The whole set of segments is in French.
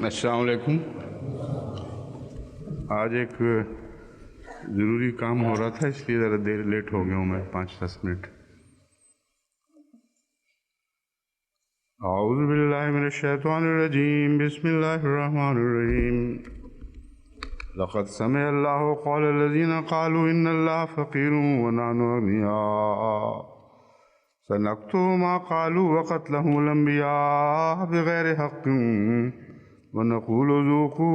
अस्सलाम वालेकुम। आज एक ज़रूरी काम हो रहा था, इसलिए ज़रा देर लेट हो गया हूँ मैं, 5-10 मिनट। औज़ु बिल्लाहि मिनश शैतानिर रजीम, बिस्मिल्लाहिर रहमानिर रहीम। लक़द समिअ अल्लाहु क़ौला लज़ीना क़ालू इन्नल्लाहा फ़क़ीरुन व नहनु अग़निया सनक्तुबु मा क़ालू व क़त्लहुमुल अंबिया बिग़ैरि हक़्क़िन व नक़ूलु ज़ूक़ू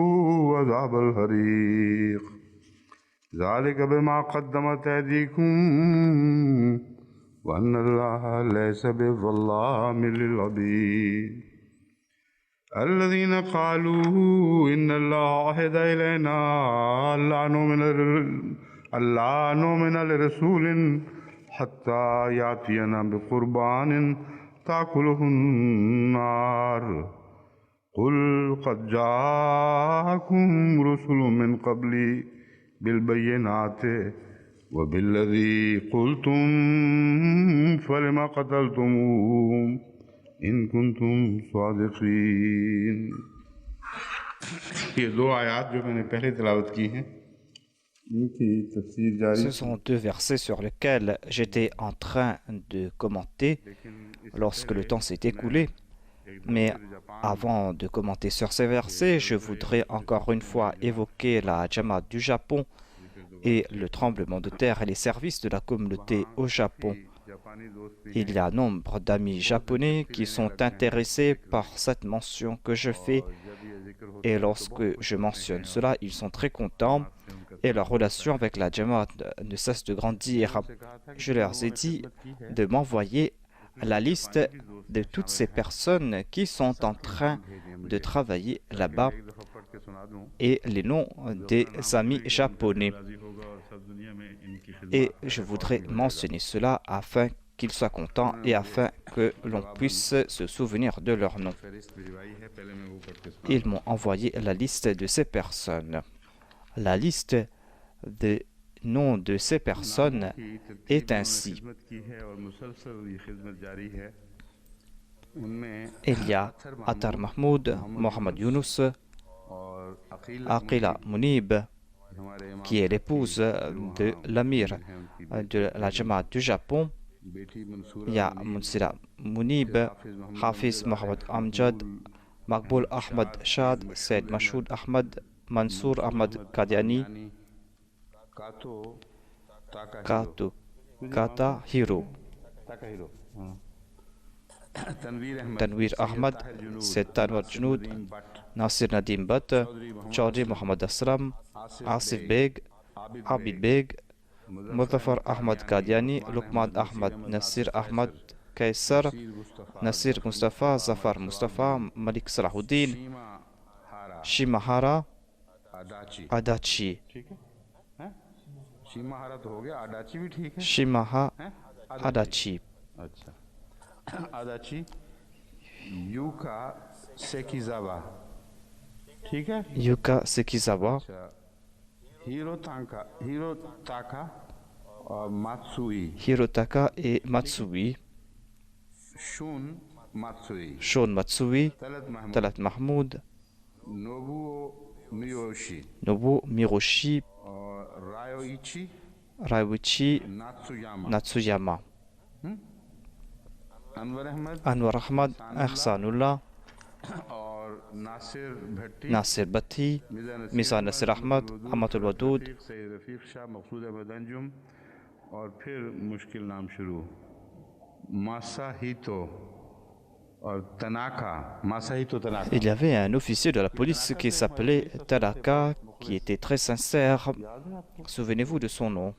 अज़ाबल हरीक़ ज़ालिका बिमा क़द्दमत ऐदीकुम व अन्नल्लाहा लैसा बिज़ल्लामिल लिल-अबीद। अल्लज़ीना क़ालू इन्नल्लाहा अहदा इलैना अल्ला नु'मिना लिरसूलिन हत्ता यातियना बिक़ुरबानिन ताकुलुहुन नार क़ुल क़द जाअकुम रुसुलुम मिन क़ब्ली बिल-बय्यिनाति व बिल्लज़ी क़ुल्तुम फ़लिमा क़तलतुमूहुम इन कुन्तुम सादिक़ीन। ये दो आयात जो मैंने पहले तिलावत की हैं, इनकी तफ़सीर जारी। Ce sont deux versets sur lesquels j'étais en train de commenter lorsque le temps s'est écoulé. Mais avant de commenter sur ces versets, je voudrais encore une fois évoquer la Jamaat du Japon et le tremblement de terre et les services de la communauté au Japon. Il y a nombre d'amis japonais qui sont intéressés par cette mention que je fais, et lorsque je mentionne cela, ils sont très contents et leur relation avec la Jamaat ne cesse de grandir. Je leur ai dit de m'envoyer la liste de toutes ces personnes qui sont en train de travailler là-bas et les noms des amis japonais. Et je voudrais mentionner cela afin qu'ils soient contents et afin que l'on puisse se souvenir de leurs noms. Ils m'ont envoyé la liste de ces personnes. La liste des noms de ces personnes est ainsi. Il y a Attar Mahmoud, Mohamed Younous, Aqila Munib, qui est l'épouse de l'amir de la Jamaat du Japon. Il y a Munsira Munib, Hafiz Mohamed Amjad, Maqboul Ahmad Shad, Said Mashoud Ahmad, Mansour Ahmad Qadiani, Kato Kata Hiro, Tanwir Ahmad, Said Tanwar Junoud, Nasir Nadim Butt, Chaudhry Mohammad Asram, Asif Beg, Abid Beg, Muzaffar Ahmad Qadiani, Luqman Ahmad, Nasir Ahmad Kaisar, Nasir Mustafa, Zafar Mustafa, Malik Salahuddin, Shimahara Adachi, Shimaha Adachi, Yuka Sekizawa, Yuka Sekizawa, Hirotaka et Matsui, Shun Matsui, Talat Mahmoud, Nobuo Miroshi, Raiwichi Natsuyama, Anwar Ahmad, Ihsanullah, Nasir Bhatti, Misa Nasir Ahmad, Amatul Wadoud, और फिर मुश्किल नाम शुरू, Masahito और Masahito Tanaka. Il y avait un officier de la police qui s'appelait Tanaka, qui était très sincère. Souvenez-vous de son nom.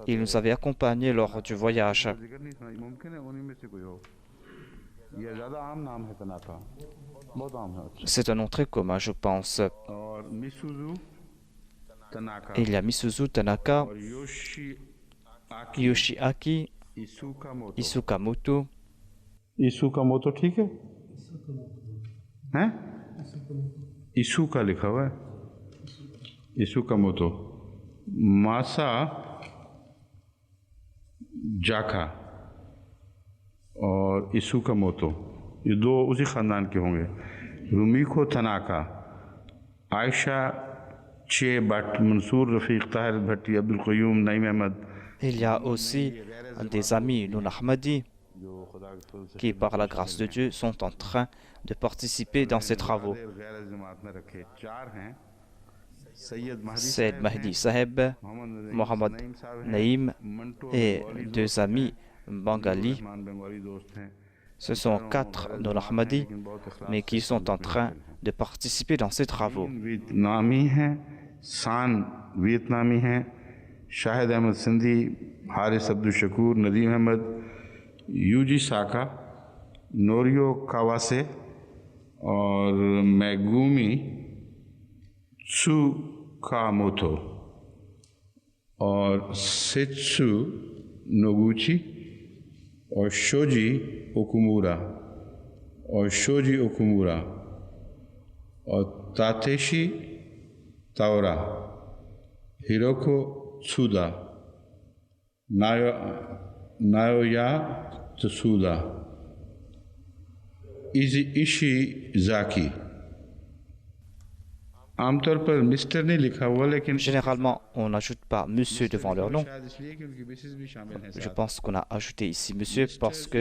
Il nous avait accompagnés lors du voyage. C'est un nom très commun, je pense. Il y a Misuzu Tanaka, Yoshiaki Isukamoto. Isukamoto, ठीक है? हैं? Isuka लिखा हुआ है, Isukamoto. मासा जाका और इसुका मोतो, ये दो उसी ख़ानदान के होंगे। रुमीको तनाका, आयशा चे भट्ट, मंसूर रफ़ीक, ताहिर भट्टी, अब्दुल क़य्यूम, नईम Ahmad. Il y a aussi des amis non Ahmadi qui, par la grâce de Dieu, sont en train de participer dans ces travaux. Sayyid Mahdi Saheb, Mohammad Naïm et deux amis Bengali. Ce sont 4 non Ahmadi, mais qui sont en train de participer dans ces travaux. San Vietnami हैं, शाहिद अहमद सिंधी, हारिस अब्दुल शकूर, नदीम अहमद, यूजी साका, नोरियो कावासे और मैगूमी त्सुकामोतो और सित्सु नोगुची और शोजी ओकुमुरा और तातेशी तावरा, हिरोको त्सुदा, नायोया त्सुदा, इशिजाकी। आमतौर पर मिस्टर नहीं लिखा हुआ, लेकिन Généralement, on n'ajoute pas monsieur devant leur nom. Je pense qu'on a ajouté ici monsieur parce que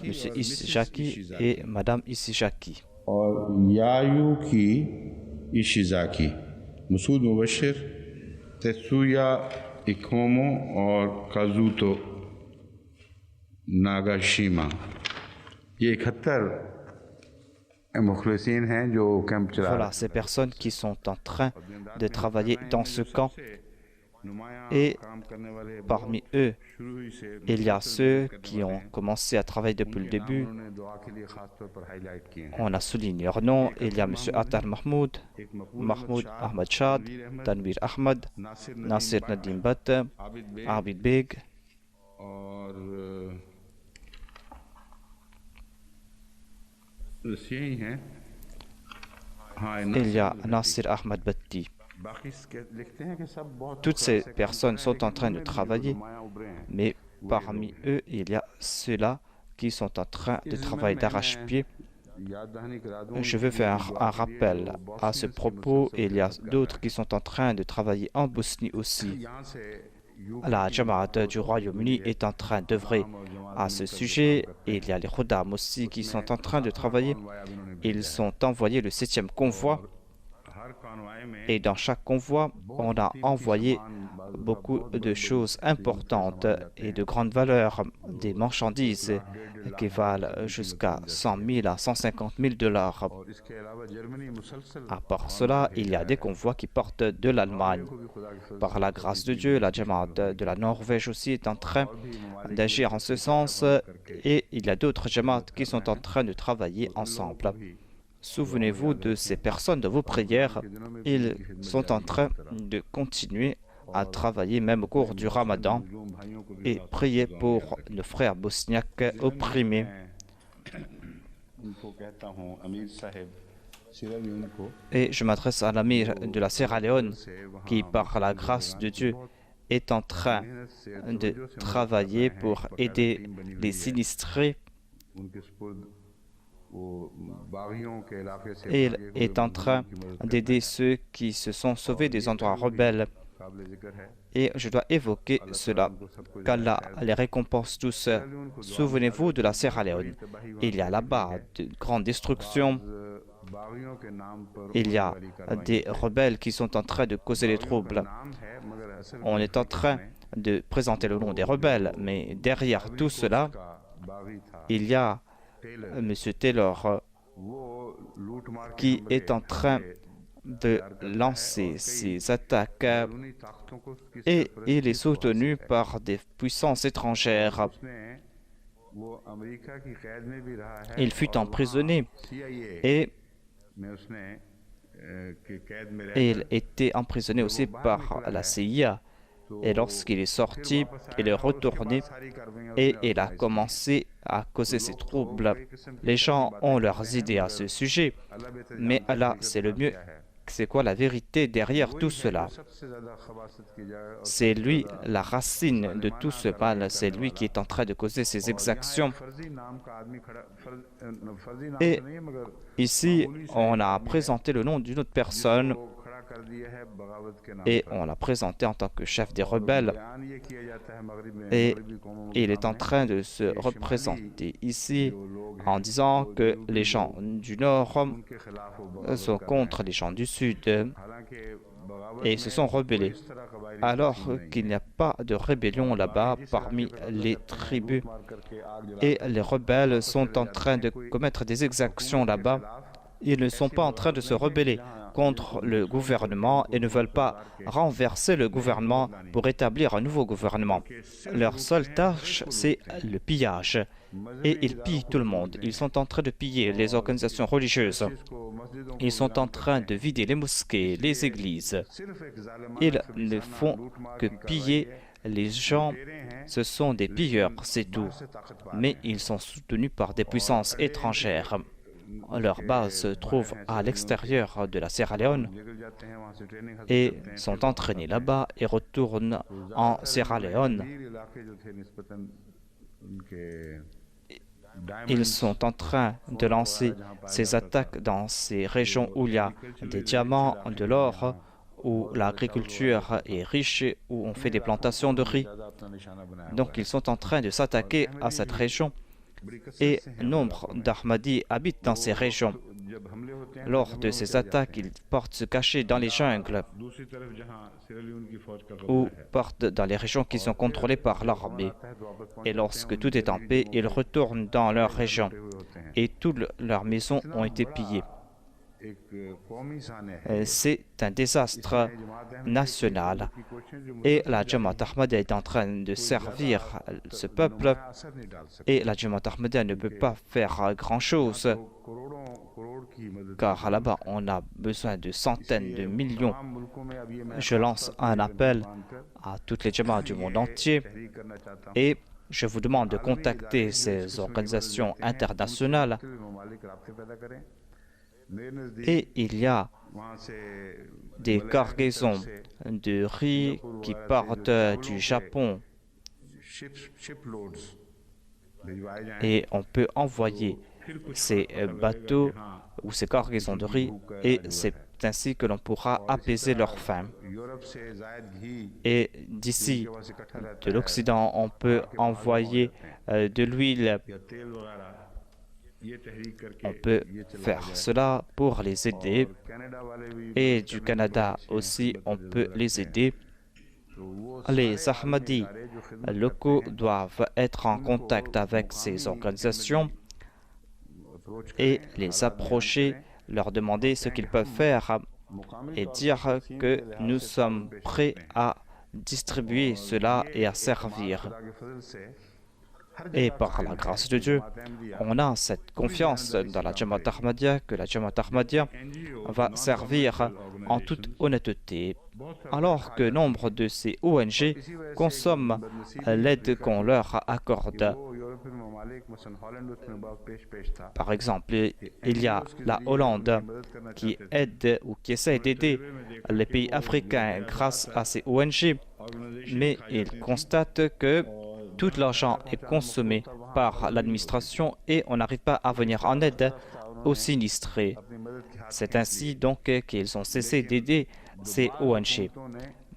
monsieur Ishizaki et madame Ishizaki. और यायुकी इशिजाकी, मसूद मुबशिर, तेसुया इकोमो और काजुतो नागाशिमा। ये 71 मुखलसीन हैं जो कैंप चला रहे हैं। Voilà, ces personnes qui sont en train de travailler dans ce camp. Et parmi eux, il y a ceux qui ont commencé à travailler depuis le début. On a souligné leur nom. Il y a M. Attar Mahmoud, Mahmoud Ahmad Shad, Tanvir Ahmad, Nasir Nadim Bat, Abid Beg. Il y a Nasir Ahmad Batti. Toutes ces personnes sont en train de travailler, mais parmi eux, il y a ceux-là qui sont en train de travailler d'arrache-pied. Je veux faire un rappel à ce propos. Il y a d'autres qui sont en train de travailler en Bosnie aussi. La Jamaat du Royaume-Uni est en train d'œuvrer à ce sujet. Il y a les Khuddam aussi qui sont en train de travailler. Ils sont envoyés le 7e convoi. Et dans chaque convoi, on a envoyé beaucoup de choses importantes et de grande valeur, des marchandises qui valent jusqu'à 100 000 à 150 000 $. À part cela, il y a des convois qui partent de l'Allemagne. Par la grâce de Dieu, la Jamaat de la Norvège aussi est en train d'agir en ce sens et il y a d'autres Jamaat qui sont en train de travailler ensemble. Souvenez-vous de ces personnes, de vos prières. Ils sont en train de continuer à travailler même au cours du Ramadan et prier pour nos frères bosniaques opprimés. Et je m'adresse à l'amir de la Sierra Leone qui, par la grâce de Dieu, est en train de travailler pour aider les sinistrés. Il est en train d'aider ceux qui se sont sauvés des endroits rebelles. Et je dois évoquer cela, qu'Allah les récompense tous. Souvenez-vous de la Sierra Leone. Il y a là-bas de grandes destructions. Il y a des rebelles qui sont en train de causer des troubles. On est en train de présenter le nom des rebelles, mais derrière tout cela, il y a M. Taylor qui est en train de lancer ces attaques et il est soutenu par des puissances étrangères. Il fut emprisonné et il était emprisonné aussi par la CIA. Et lorsqu'il est sorti, il est retourné et il a commencé à causer ces troubles. Les gens ont leurs idées à ce sujet, mais Allah sait le mieux c'est quoi la vérité derrière tout cela. C'est lui la racine de tout ce mal, c'est lui qui est en train de causer ces exactions. Et ici, on a présenté le nom d'une autre personne et on l'a présenté en tant que chef des rebelles. Et il est en train de se représenter ici en disant que les gens du Nord sont contre les gens du Sud et se sont rebellés, alors qu'il n'y a pas de rébellion là-bas parmi les tribus. Et les rebelles sont en train de commettre des exactions là-bas. Ils ne sont pas en train de se rebeller contre le gouvernement et ne veulent pas renverser le gouvernement pour établir un nouveau gouvernement. Leur seule tâche, c'est le pillage. Et ils pillent tout le monde. Ils sont en train de piller les organisations religieuses. Ils sont en train de vider les mosquées, les églises. Ils ne font que piller les gens. Ce sont des pilleurs, c'est tout. Mais ils sont soutenus par des puissances étrangères. Leur base se trouve à l'extérieur de la Sierra Leone et sont entraînés là-bas et retournent en Sierra Leone. Ils sont en train de lancer ces attaques dans ces régions où il y a des diamants, de l'or, où l'agriculture est riche et où on fait des plantations de riz. Donc ils sont en train de s'attaquer à cette région. Et nombre d'Ahmadis habitent dans ces régions. Lors de ces attaques, ils partent se cacher dans les jungles ou partent dans les régions qui sont contrôlées par l'armée. Et lorsque tout est en paix, ils retournent dans leur région et toutes leurs maisons ont été pillées. C'est un désastre national et la Jamaat Ahmadiyya est en train de servir ce peuple et la Jamaat Ahmadiyya ne peut pas faire grand-chose car là-bas on a besoin de centaines de millions. Je lance un appel à toutes les Jamaats du monde entier et je vous demande de contacter ces organisations internationales. Et il y a des cargaisons de riz qui partent du Japon. Et on peut envoyer ces bateaux ou ces cargaisons de riz et c'est ainsi que l'on pourra apaiser leur faim. Et d'ici, de l'Occident, on peut envoyer de l'huile. On peut faire cela pour les aider et du Canada aussi on peut les aider. Les Ahmadis locaux doivent être en contact avec ces organisations et les approcher, leur demander ce qu'ils peuvent faire et dire que nous sommes prêts à distribuer cela et à servir. Et par la grâce de Dieu, on a cette confiance dans la Jamaat Ahmadiyya que la Jamaat Ahmadiyya va servir en toute honnêteté, alors que nombre de ces ONG consomment l'aide qu'on leur accorde. Par exemple, il y a la Hollande qui aide ou qui essaie d'aider les pays africains grâce à ces ONG, mais ils constatent que tout l'argent est consommé par l'administration et on n'arrive pas à venir en aide aux sinistrés. C'est ainsi donc qu'ils ont cessé d'aider ces ONG.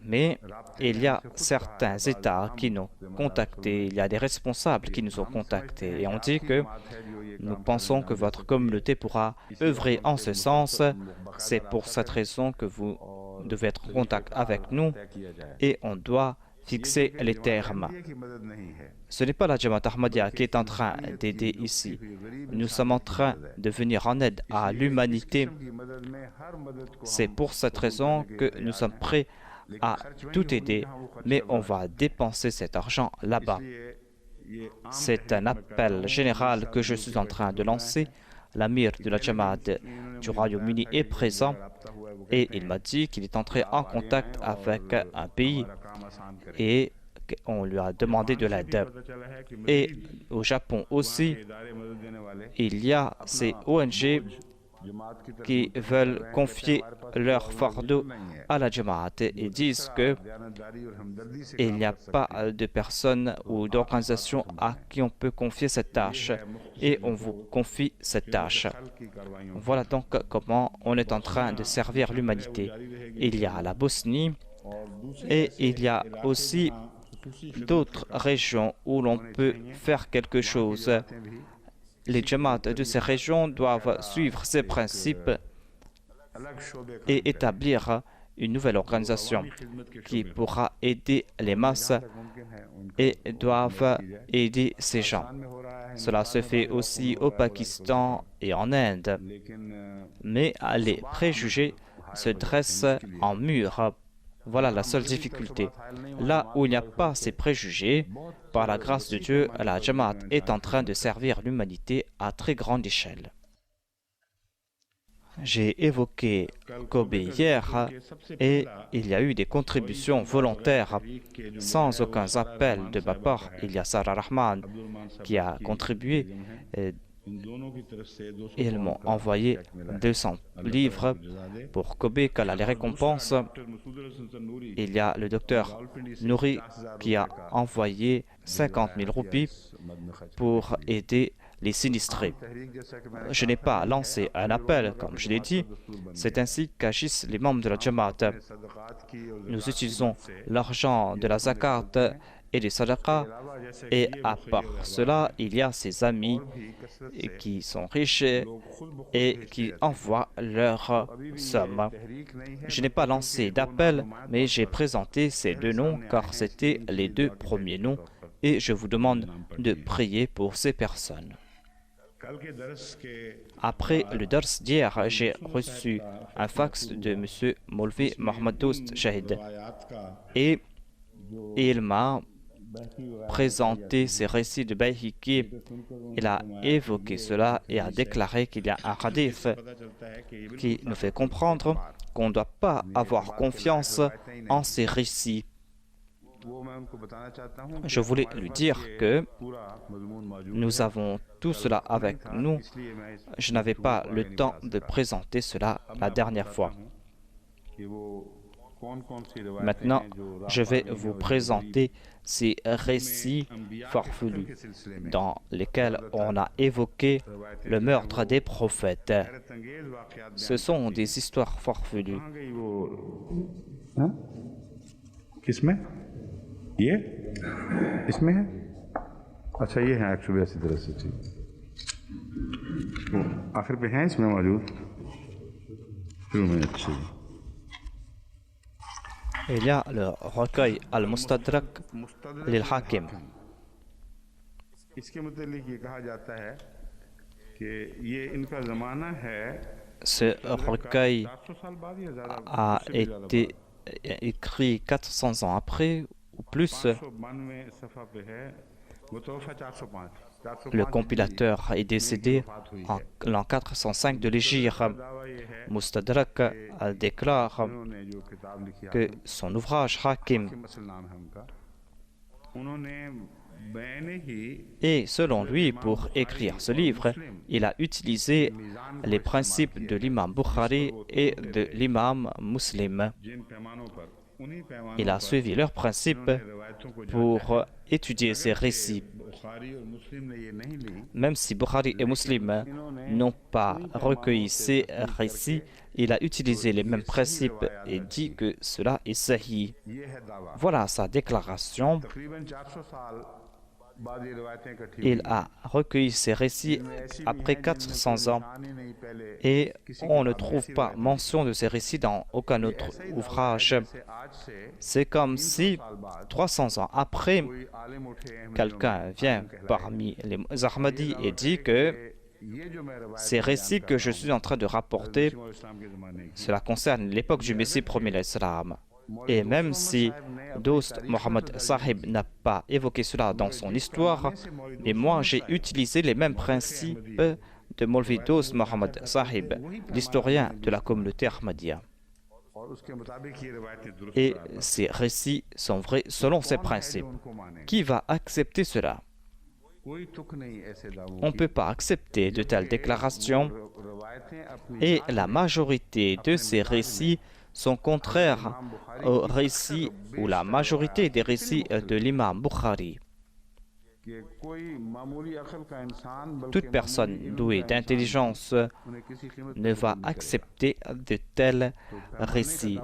Mais il y a certains États qui nous ont contactés, il y a des responsables qui nous ont contactés et on dit que nous pensons que votre communauté pourra œuvrer en ce sens. C'est pour cette raison que vous devez être en contact avec nous et on doit fixer les termes. Ce n'est pas la Jamaat Ahmadiyya qui est en train d'aider ici. Nous sommes en train de venir en aide à l'humanité. C'est pour cette raison que nous sommes prêts à tout aider, mais on va dépenser cet argent là-bas. C'est un appel général que je suis en train de lancer. L'amir de la Jamaat du Royaume-Uni est présent et il m'a dit qu'il est entré en contact avec un pays et on lui a demandé de l'aide. Et au Japon aussi, il y a ces ONG qui veulent confier leur fardeau à la Jamaat et disent qu'il n'y a pas de personne ou d'organisation à qui on peut confier cette tâche et on vous confie cette tâche. Voilà donc comment on est en train de servir l'humanité. Il y a la Bosnie et il y a aussi d'autres régions où l'on peut faire quelque chose. Les Jamaat de ces régions doivent suivre ces principes et établir une nouvelle organisation qui pourra aider les masses et doivent aider ces gens. Cela se fait aussi au Pakistan et en Inde. Mais les préjugés se dressent en mur. Voilà la seule difficulté. Là où il n'y a pas ces préjugés, par la grâce de Dieu, la Jamaat est en train de servir l'humanité à très grande échelle. J'ai évoqué Kobe hier et il y a eu des contributions volontaires sans aucun appel de ma part. Il y a Sarah Rahman qui a contribué. Ils m'ont envoyé 200 livres pour Kobe, qu'elle a les récompenses. Il y a le docteur Nouri qui a envoyé 50 000 roupies pour aider les sinistrés. Je n'ai pas lancé un appel, comme je l'ai dit. C'est ainsi qu'agissent les membres de la Jamaat. Nous utilisons l'argent de la zakat et des sadaqas, et à part cela, il y a ces amis qui sont riches et qui envoient leurs sommes. Je n'ai pas lancé d'appel, mais j'ai présenté ces deux noms car c'était les deux premiers noms et je vous demande de prier pour ces personnes. Après le dars d'hier, j'ai reçu un fax de M. Molvi Mohamed Dost Shahid et il m'a présenté ces récits de Bayhaqi. Il a évoqué cela et a déclaré qu'il y a un hadith qui nous fait comprendre qu'on ne doit pas avoir confiance en ces récits. Je voulais lui dire que nous avons tout cela avec nous. Je n'avais pas le temps de présenter cela la dernière fois. Maintenant, je vais vous présenter ces récits farfelus dans lesquels on a évoqué le meurtre des prophètes. Ce sont des histoires farfelues. ये इसमें है अच्छा ये है 182 तरह से ठीक आखिर पे हैं इसमें मौजूद शुरू में अच्छे Il y a le recueil Al-Mustadrak lil-Hakim. इसके मुतालिक ये कहा जाता है कि ये इनका ज़माना है. Ce recueil a été écrit 400 ans après ou plus. Le compilateur est décédé en l'an 405 de l'Hégire. Mustadrak déclare que son ouvrage Hakim et selon lui, pour écrire ce livre, il a utilisé les principes de l'imam Bukhari et de l'imam Muslim. Il a suivi leurs principes pour étudier ces récits. Même si Bukhari et Muslim n'ont pas recueilli ces récits, il a utilisé les mêmes principes et dit que cela est sahih. Voilà sa déclaration. Il a recueilli ces récits après 400 ans et on ne trouve pas mention de ces récits dans aucun autre ouvrage. C'est comme si 300 ans après, quelqu'un vient parmi les Ahmadis et dit que ces récits que je suis en train de rapporter, cela concerne l'époque du Messie premier l'Islam. Et même si Dost Mohamed Sahib n'a pas évoqué cela dans son histoire, mais moi j'ai utilisé les mêmes principes de Molvi Dost Mohamed Sahib, l'historien de la communauté Ahmadiyya. Et ces récits sont vrais selon ces principes. Qui va accepter cela? On ne peut pas accepter de telles déclarations et la majorité de ces récits sont contraires aux récits ou la majorité des récits de l'imam Bukhari. Toute personne douée d'intelligence ne va accepter de tels récits.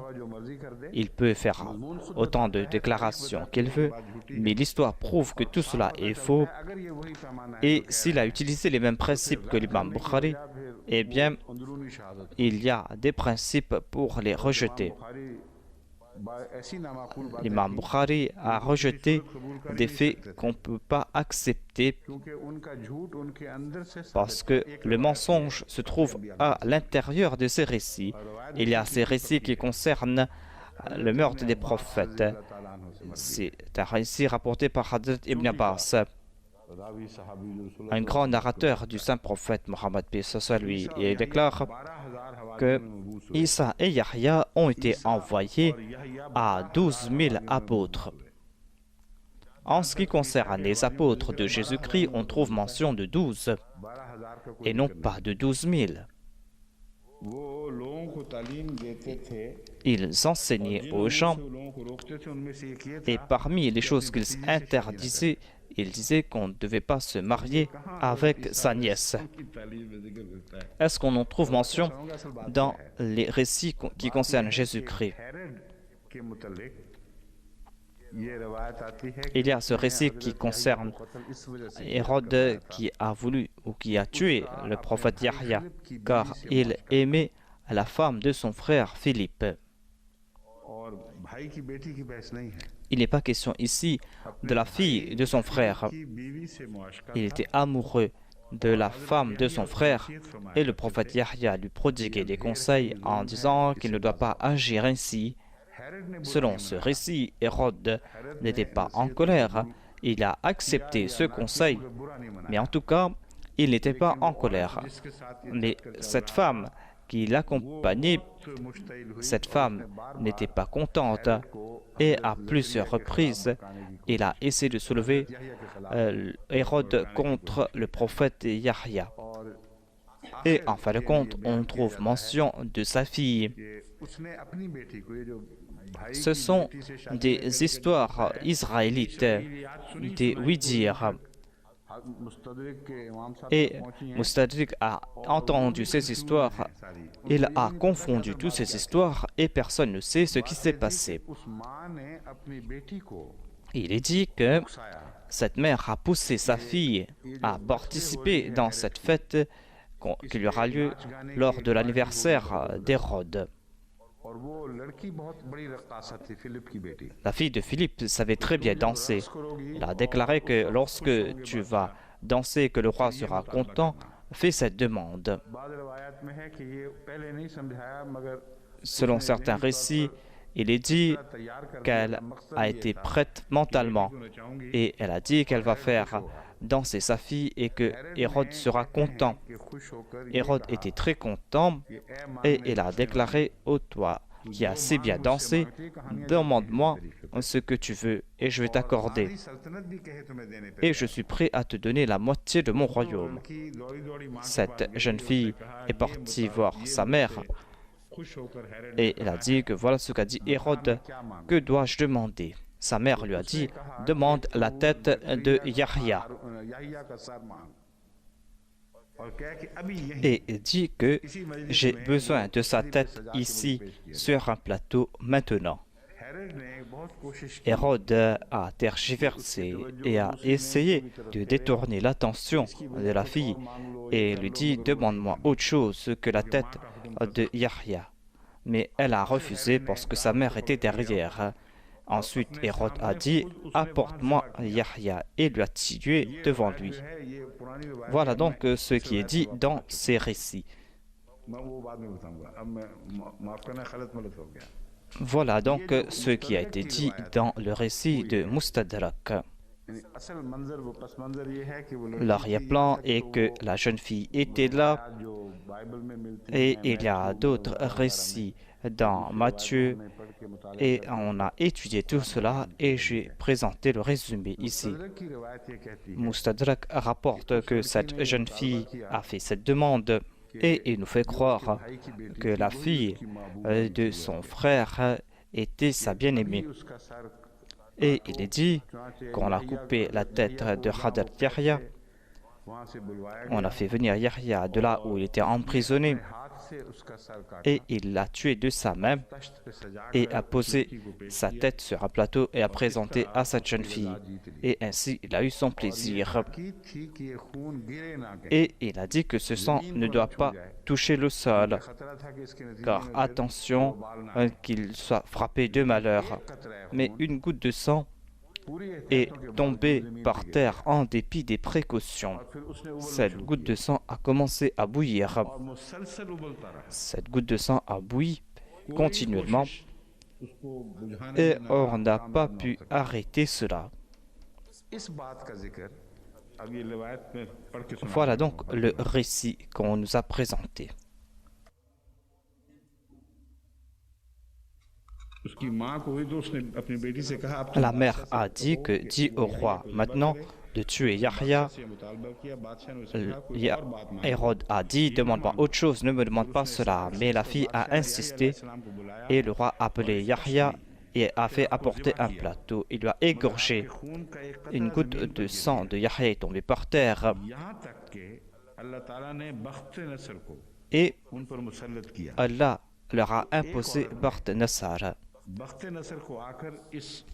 Il peut faire autant de déclarations qu'il veut, mais l'histoire prouve que tout cela est faux. Et s'il a utilisé les mêmes principes que l'imam Bukhari, eh bien, il y a des principes pour les rejeter. L'imam Bukhari a rejeté des faits qu'on ne peut pas accepter parce que le mensonge se trouve à l'intérieur de ces récits. Il y a ces récits qui concernent le meurtre des prophètes. C'est un récit rapporté par Hadrat Ibn Abbas, un grand narrateur du saint prophète Mohammed lui, et il déclare que Isa et Yahya ont été envoyés à 12 000 apôtres. En ce qui concerne les apôtres de Jésus-Christ, on trouve mention de 12 et non pas de 12 000. Ils enseignaient aux gens et parmi les choses qu'ils interdisaient, il disait qu'on ne devait pas se marier avec sa nièce. Est-ce qu'on en trouve mention dans les récits qui concernent Jésus-Christ? Il y a ce récit qui concerne Hérode qui a voulu ou qui a tué le prophète Yahya car il aimait la femme de son frère Philippe. Il n'est pas question ici de la fille de son frère. Il était amoureux de la femme de son frère et le prophète Yahya lui prodiguait des conseils en disant qu'il ne doit pas agir ainsi. Selon ce récit, Hérode n'était pas en colère. Il a accepté ce conseil, mais en tout cas, il n'était pas en colère. Mais cette femme qui l'accompagnait, cette femme n'était pas contente et à plusieurs reprises, il a essayé de soulever Hérode contre le prophète Yahya. Et en fin de compte, on trouve mention de sa fille. Ce sont des histoires israélites, des Ouidir. Et Mustadrik a entendu ces histoires, il a confondu toutes ces histoires et personne ne sait ce qui s'est passé. Il est dit que cette mère a poussé sa fille à participer dans cette fête qui aura lieu lors de l'anniversaire d'Hérode. La fille de Philippe savait très bien danser. Elle a déclaré que lorsque tu vas danser, que le roi sera content, fais cette demande. Selon certains récits, il est dit qu'elle a été prête mentalement et elle a dit qu'elle va faire danser sa fille et que Hérode sera content. Hérode était très content et il a déclaré au toi qui a si bien dansé, demande-moi ce que tu veux et je vais t'accorder. Et je suis prêt à te donner la moitié de mon royaume. Cette jeune fille est partie voir sa mère et elle a dit que voilà ce qu'a dit Hérode, que dois-je demander? Sa mère lui a dit, demande la tête de Yahya. Et dit que j'ai besoin de sa tête ici sur un plateau maintenant. Hérode a tergiversé et a essayé de détourner l'attention de la fille et lui dit demande-moi autre chose que la tête de Yahya. Mais elle a refusé parce que sa mère était derrière. Ensuite, Hérode a dit « Apporte-moi Yahya » et lui a tué devant lui. Voilà donc ce qui est dit dans ces récits. Voilà donc ce qui a été dit dans le récit de Mustadrak. L'arrière-plan est que la jeune fille était là et il y a d'autres récits dans Matthieu et on a étudié tout cela et j'ai présenté le résumé ici. Mustadrak rapporte que cette jeune fille a fait cette demande et il nous fait croire que la fille de son frère était sa bien-aimée. Et il est dit qu'on a coupé la tête de Hadrat Yahya. On a fait venir Yahya de là où il était emprisonné et il l'a tué de sa main et a posé sa tête sur un plateau et a présenté à cette jeune fille. Et ainsi, il a eu son plaisir. Et il a dit que ce sang ne doit pas toucher le sol, car attention qu'il soit frappé de malheur. Mais une goutte de sang est tombée par terre en dépit des précautions. Cette goutte de sang a commencé à bouillir. Cette goutte de sang a bouilli continuellement et on n'a pas pu arrêter cela. Voilà donc le récit qu'on nous a présenté. La mère a dit que dis au roi maintenant de tuer Yahya. Hérode a dit demande-moi autre chose, ne me demande pas cela. Mais la fille a insisté et le roi a appelé Yahya et a fait apporter un plateau. Il lui a égorgé. Une goutte de sang de Yahya est tombée par terre. Et Allah leur a imposé Bakht Nassar.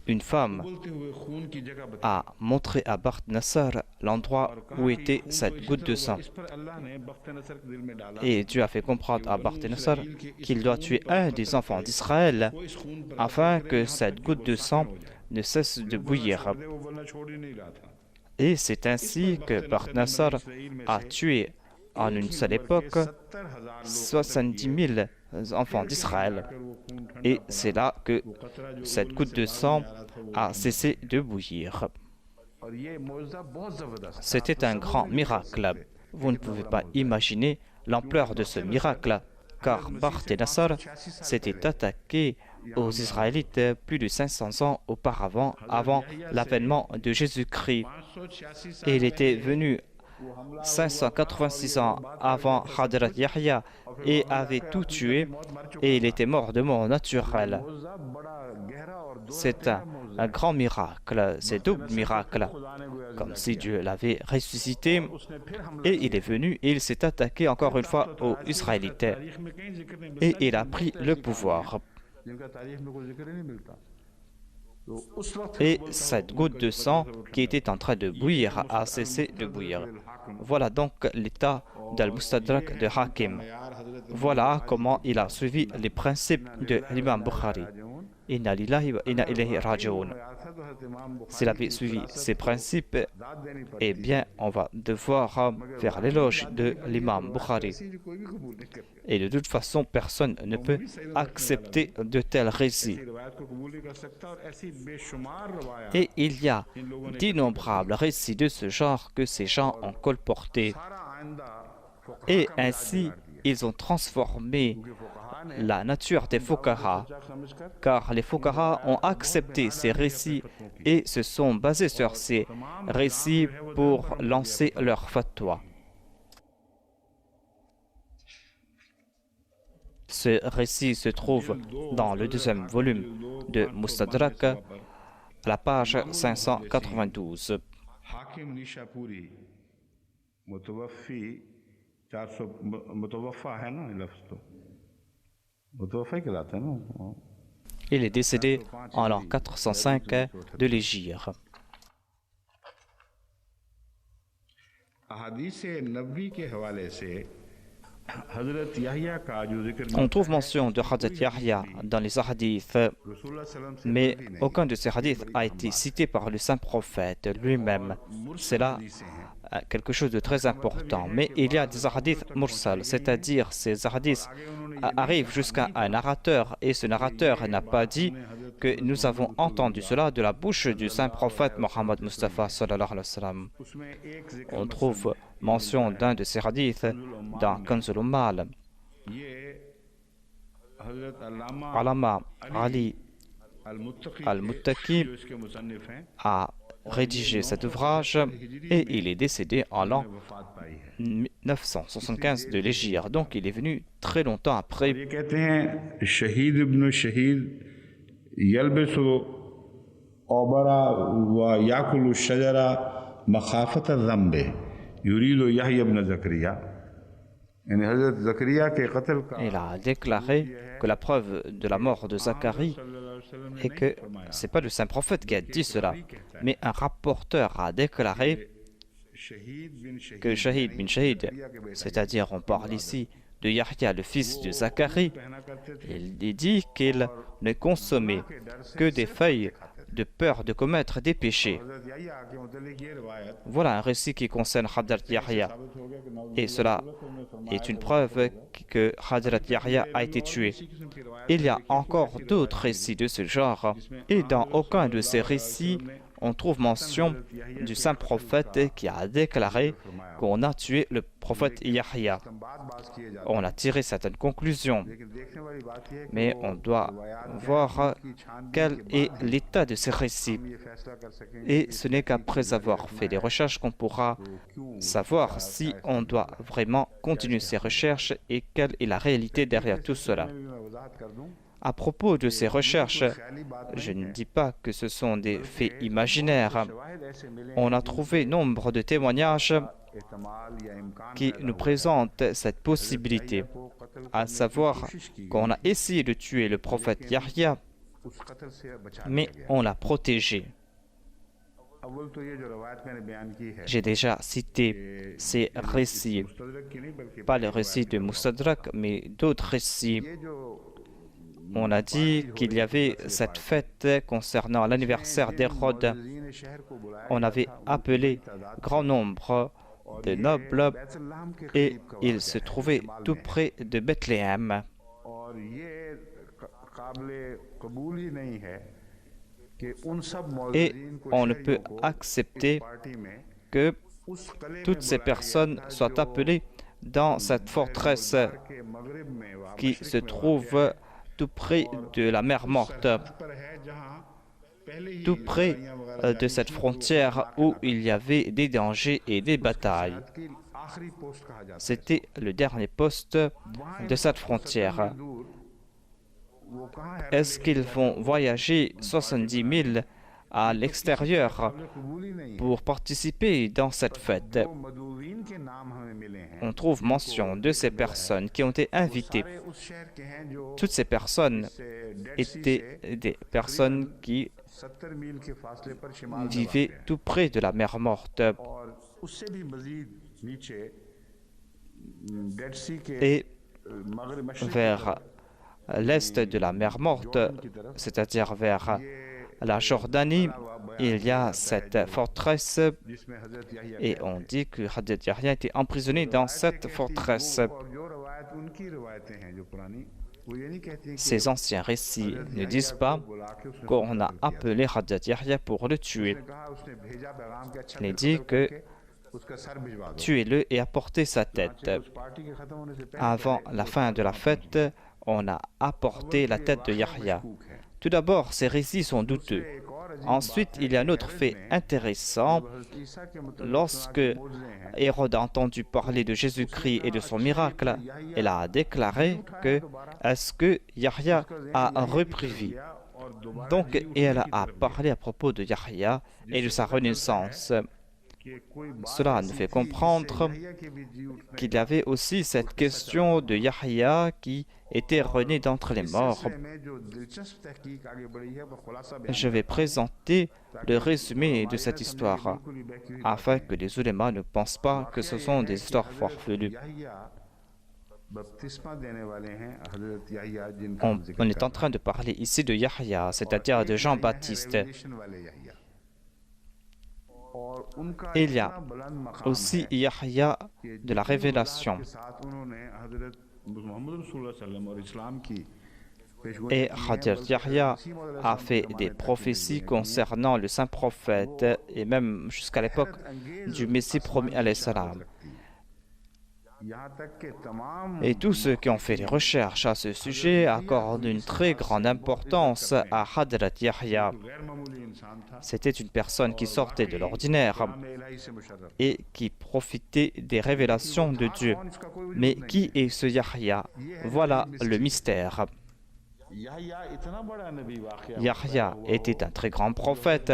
Une femme a montré à Bakht Nassar l'endroit où était cette goutte de sang. Et Dieu a fait comprendre à Bakht Nassar qu'il doit tuer un des enfants d'Israël afin que cette goutte de sang ne cesse de bouillir. Et c'est ainsi que Bakht Nassar a tué en une seule époque 70 000 enfants d'Israël. Et c'est là que cette goutte de sang a cessé de bouillir. C'était un grand miracle. Vous ne pouvez pas imaginer l'ampleur de ce miracle, car Bakht Nassar s'était attaqué aux Israélites plus de 500 ans auparavant, avant l'avènement de Jésus-Christ. Et il était venu 586 ans avant Hadrat Yahya et avait tout tué et il était mort de mort naturelle. C'est un grand miracle, c'est double miracle, comme si Dieu l'avait ressuscité et il est venu et il s'est attaqué encore une fois aux Israélites et il a pris le pouvoir. Et cette goutte de sang qui était en train de bouillir a cessé de bouillir. Voilà donc l'état d'Al-Mustadrak de Hakim. Voilà comment il a suivi les principes de l'imam Bukhari. Inna lillahi wa inna ilayhi raji'un. S'il avait suivi ces principes, eh bien, on va devoir faire l'éloge de l'imam Bukhari. Et de toute façon, personne ne peut accepter de tels récits. Et il y a d'innombrables récits de ce genre que ces gens ont colportés. Et ainsi, ils ont transformé la nature des fuqaha, car les fuqaha ont accepté ces récits et se sont basés sur ces récits pour lancer leur fatwa. Ce récit se trouve dans le deuxième volume de Mustadrak, à la page 592. Il est décédé en l'an 405 de l'Hégire. On trouve mention de Hadrat Yahya dans les hadiths, mais aucun de ces hadiths a été cité par le saint prophète lui-même. C'est là quelque chose de très important. Mais il y a des hadiths mursal, c'est-à-dire ces hadiths arrivent jusqu'à un narrateur et ce narrateur n'a pas dit que nous avons entendu cela de la bouche du saint prophète Mohammed Mustafa sallallahu alayhi wa sallam. On trouve mention d'un de ces hadiths dans Kanzul Ummal. Allama Ali al-Muttaqi a rédigé cet ouvrage et il est décédé en l'an 975 de l'Hégire. Donc il est venu très longtemps après. शहीद इब्न शहीद यल्बिसु औबरा व याकुलु शजरा मखाफत ज़म्बे युरीदु यहया इब्न Zakaria. Il a déclaré que la preuve de la mort de Zacharie est que ce n'est pas le saint prophète qui a dit cela, mais un rapporteur a déclaré que Shahid bin Shahid, c'est-à-dire on parle ici de Yahya, le fils de Zacharie, il dit qu'il ne consommait que des feuilles de peur de commettre des péchés. Voilà un récit qui concerne Hadrat Yahya. Et cela est une preuve que Hadrat Yahya a été tué. Il y a encore d'autres récits de ce genre, et dans aucun de ces récits, on trouve mention du saint prophète qui a déclaré qu'on a tué le prophète Yahya. On a tiré certaines conclusions, mais on doit voir quel est l'état de ces récits. Et ce n'est qu'après avoir fait des recherches qu'on pourra savoir si on doit vraiment continuer ces recherches et quelle est la réalité derrière tout cela. À propos de ces recherches, je ne dis pas que ce sont des faits imaginaires. On a trouvé nombre de témoignages qui nous présentent cette possibilité, à savoir qu'on a essayé de tuer le prophète Yahya, mais on l'a protégé. J'ai déjà cité ces récits, pas le récit de Mustadrak, mais d'autres récits. On a dit qu'il y avait cette fête concernant l'anniversaire d'Hérode. On avait appelé grand nombre de nobles et ils se trouvaient tout près de Bethléem. Et on ne peut accepter que toutes ces personnes soient appelées dans cette forteresse qui se trouve tout près de la mer Morte, tout près de cette frontière où il y avait des dangers et des batailles. C'était le dernier poste de cette frontière. Est-ce qu'ils vont voyager 70 000 à l'extérieur pour participer dans cette fête? On trouve mention de ces personnes qui ont été invitées. Toutes ces personnes étaient des personnes qui vivaient tout près de la mer Morte. Et vers l'est de la mer Morte, c'est-à-dire vers la Jordanie, il y a cette forteresse et on dit que Hadrat Yahya était emprisonné dans cette forteresse. Ces anciens récits ne disent pas qu'on a appelé Hadrat Yahya pour le tuer. Il dit que tuez-le et apportez sa tête. Avant la fin de la fête, on a apporté la tête de Yahya. Tout d'abord, ces récits sont douteux. Ensuite, il y a un autre fait intéressant. Lorsque Hérode a entendu parler de Jésus-Christ et de son miracle, il a déclaré que est-ce que Yahya a repris vie. Donc, elle a parlé à propos de Yahya et de sa renaissance. Cela nous fait comprendre qu'il y avait aussi cette question de Yahya qui était rené d'entre les morts. Je vais présenter le résumé de cette histoire afin que les ulémas ne pensent pas que ce sont des histoires farfelues. On est en train de parler ici de Yahya, c'est-à-dire de Jean-Baptiste. Il y a aussi Yahya de la Révélation. Et Hadrat Yahya a fait des prophéties concernant le saint prophète et même jusqu'à l'époque du Messie promis alayhi salam. Et tous ceux qui ont fait des recherches à ce sujet accordent une très grande importance à Hadrat Yahya. C'était une personne qui sortait de l'ordinaire et qui profitait des révélations de Dieu. Mais qui est ce Yahya? Voilà le mystère. Yahya était un très grand prophète.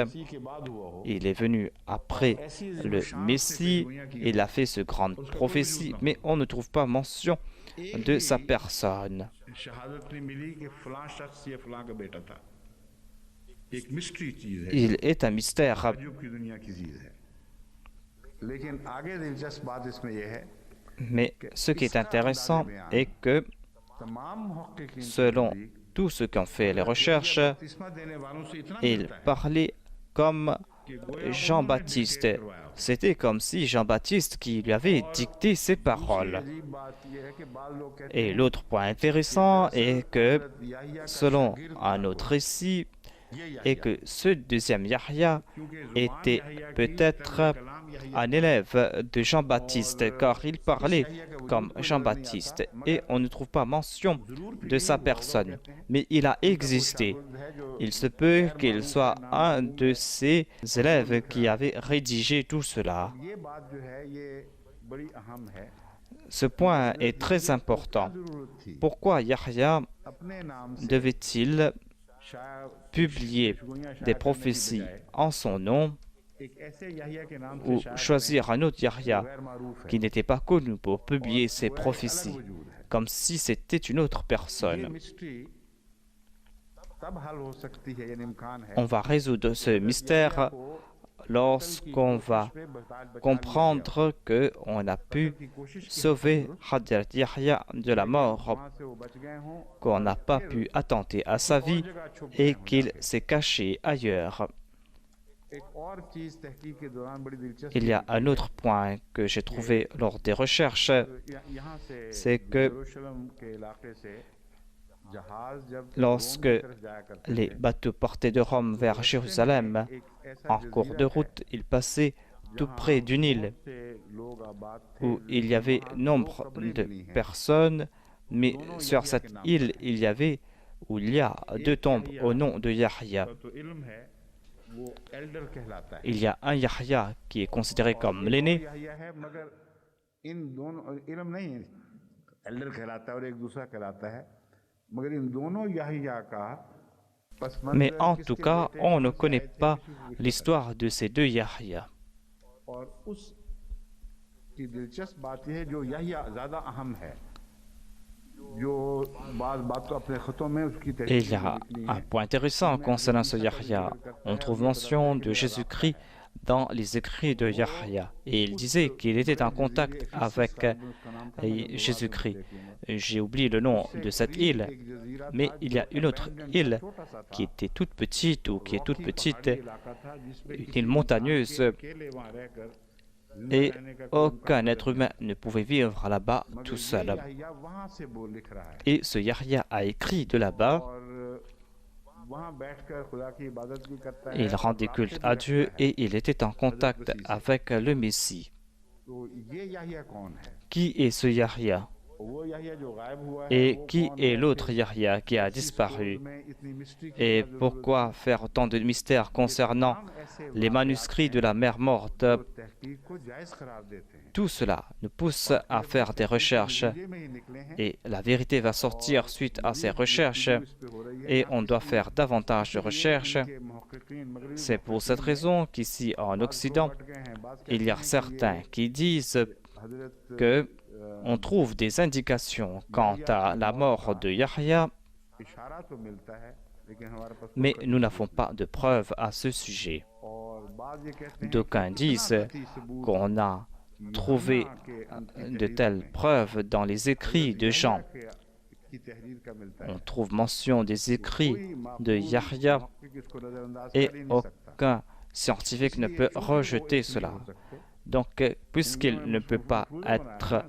Il est venu après le Messie. Il a fait ce grande prophétie, mais on ne trouve pas mention de sa personne. Il est un mystère. Mais ce qui est intéressant est que, selon tous ceux qui ont fait les recherches, il parlait comme Jean-Baptiste. C'était comme si Jean-Baptiste qui lui avait dicté ses paroles. Et l'autre point intéressant est que, selon un autre récit, est que ce deuxième Yahya était peut-être un élève de Jean-Baptiste, car il parlait comme Jean-Baptiste, et on ne trouve pas mention de sa personne. Mais il a existé. Il se peut qu'il soit un de ces élèves qui avait rédigé tout cela. Ce point est très important. Pourquoi Yahya devait-il publier des prophéties en son nom ou choisir un autre Yahya qui n'était pas connu pour publier ses prophéties, comme si c'était une autre personne? On va résoudre ce mystère lorsqu'on va comprendre qu'on a pu sauver Hadrat Yahya de la mort, qu'on n'a pas pu attenter à sa vie et qu'il s'est caché ailleurs. Il y a un autre point que j'ai trouvé lors des recherches, c'est que lorsque les bateaux portaient de Rome vers Jérusalem, en cours de route, ils passaient tout près d'une île où il y avait nombre de personnes, mais sur cette île, il y a deux tombes au nom de Yahya. Il y a un Yahya qui est considéré comme l'aîné, mais en tout cas, on ne connaît pas l'histoire de ces deux Yahya. Et il y a un point intéressant concernant ce Yahya. On trouve mention de Jésus-Christ dans les écrits de Yahya. Et il disait qu'il était en contact avec Jésus-Christ. J'ai oublié le nom de cette île, mais il y a une autre île qui était toute petite ou qui est toute petite, une île montagneuse, et aucun être humain ne pouvait vivre là-bas tout seul. Et ce Yahya a écrit de là-bas. Il rendait culte à Dieu et il était en contact avec le Messie. Qui est ce Yahya? Et qui est l'autre Yahya qui a disparu? Et pourquoi faire autant de mystères concernant les manuscrits de la mer morte? Tout cela nous pousse à faire des recherches et la vérité va sortir suite à ces recherches et on doit faire davantage de recherches. C'est pour cette raison qu'ici en Occident, il y a certains qui disent que on trouve des indications quant à la mort de Yahya, mais nous n'avons pas de preuves à ce sujet. D'aucuns disent qu'on a trouvé de telles preuves dans les écrits de Jean. On trouve mention des écrits de Yahya et aucun scientifique ne peut rejeter cela. Donc, puisqu'il ne peut pas être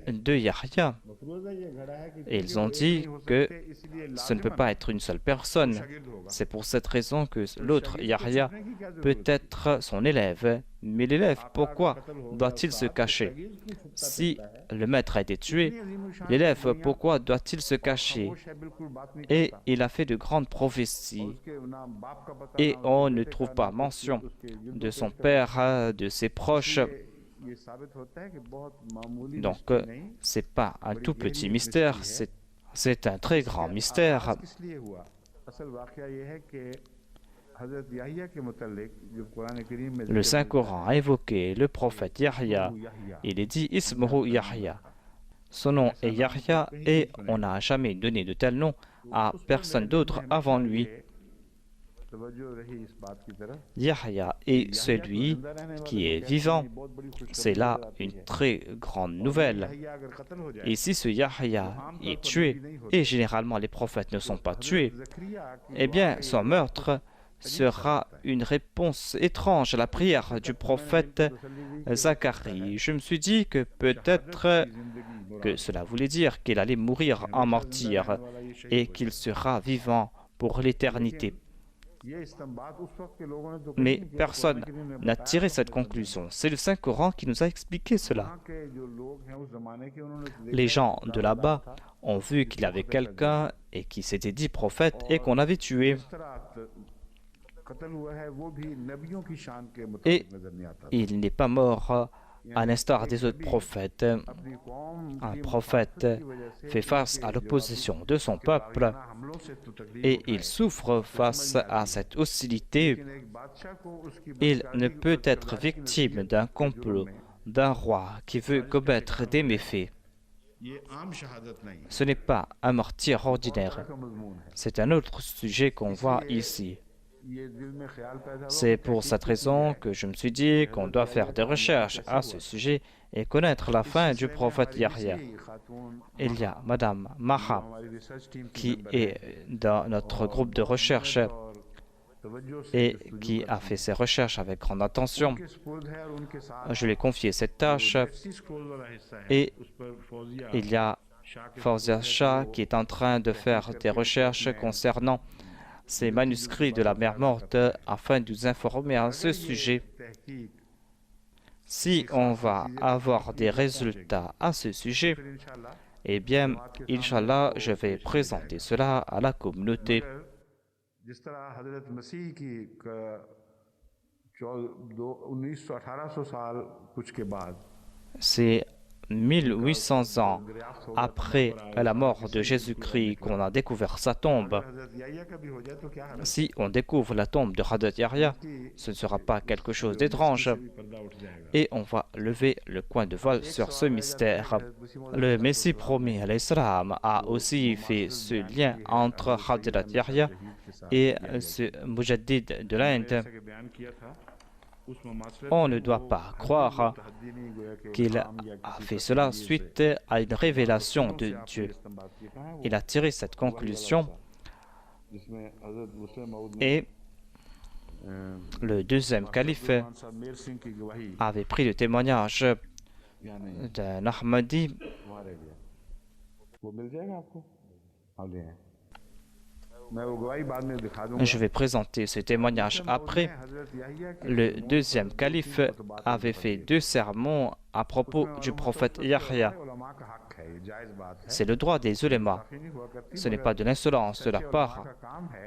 de Yahya. Et ils ont dit que ce ne peut pas être une seule personne. C'est pour cette raison que l'autre Yahya peut être son élève. Mais l'élève, pourquoi doit-il se cacher? Si le maître a été tué, l'élève, pourquoi doit-il se cacher? Et il a fait de grandes prophéties. Et on ne trouve pas mention de son père, de ses proches. Donc, ce n'est pas un tout petit mystère, c'est un très grand mystère. Le Saint-Coran a évoqué le prophète Yahya. Il est dit Ismuhu Yahya. Son nom est Yahya et on n'a jamais donné de tel nom à personne d'autre avant lui. Yahya est celui qui est vivant. C'est là une très grande nouvelle. Et si ce Yahya est tué, et généralement les prophètes ne sont pas tués, eh bien son meurtre sera une réponse étrange à la prière du prophète Zacharie. Je me suis dit que peut-être que cela voulait dire qu'il allait mourir en martyr et qu'il sera vivant pour l'éternité. Mais personne n'a tiré cette conclusion. C'est le Saint-Coran qui nous a expliqué cela. Les gens de là-bas ont vu qu'il y avait quelqu'un et qui s'était dit prophète et qu'on avait tué. Et il n'est pas mort à l'instar des autres prophètes. Un prophète fait face à l'opposition de son peuple et il souffre face à cette hostilité. Il ne peut être victime d'un complot d'un roi qui veut commettre des méfaits. Ce n'est pas un martyr ordinaire. C'est un autre sujet qu'on voit ici. C'est pour cette raison que je me suis dit qu'on doit faire des recherches à ce sujet et connaître la fin du prophète Yahya. Il y a Madame Maha qui est dans notre groupe de recherche et qui a fait ses recherches avec grande attention. Je lui ai confié cette tâche et il y a Fawzia Shah qui est en train de faire des recherches concernant ces manuscrits de la mer morte afin de nous informer à ce sujet. Si on va avoir des résultats à ce sujet, eh bien, Inch'Allah, je vais présenter cela à la communauté. C'est 1800 ans après la mort de Jésus-Christ qu'on a découvert sa tombe. Si on découvre la tombe de Hadrat Yahya, ce ne sera pas quelque chose d'étrange. Et on va lever le coin de voile sur ce mystère. Le Messie promis alayhi salam a aussi fait ce lien entre Hadrat Yahya et ce Mujaddid de l'Inde. On ne doit pas croire qu'il a fait cela suite à une révélation de Dieu. Il a tiré cette conclusion et le deuxième calife avait pris le témoignage d'un Ahmadi. Je vais présenter ce témoignage après. Le deuxième calife avait fait 2 sermons à propos du prophète Yahya. C'est le droit des ulémas. Ce n'est pas de l'insolence de leur part.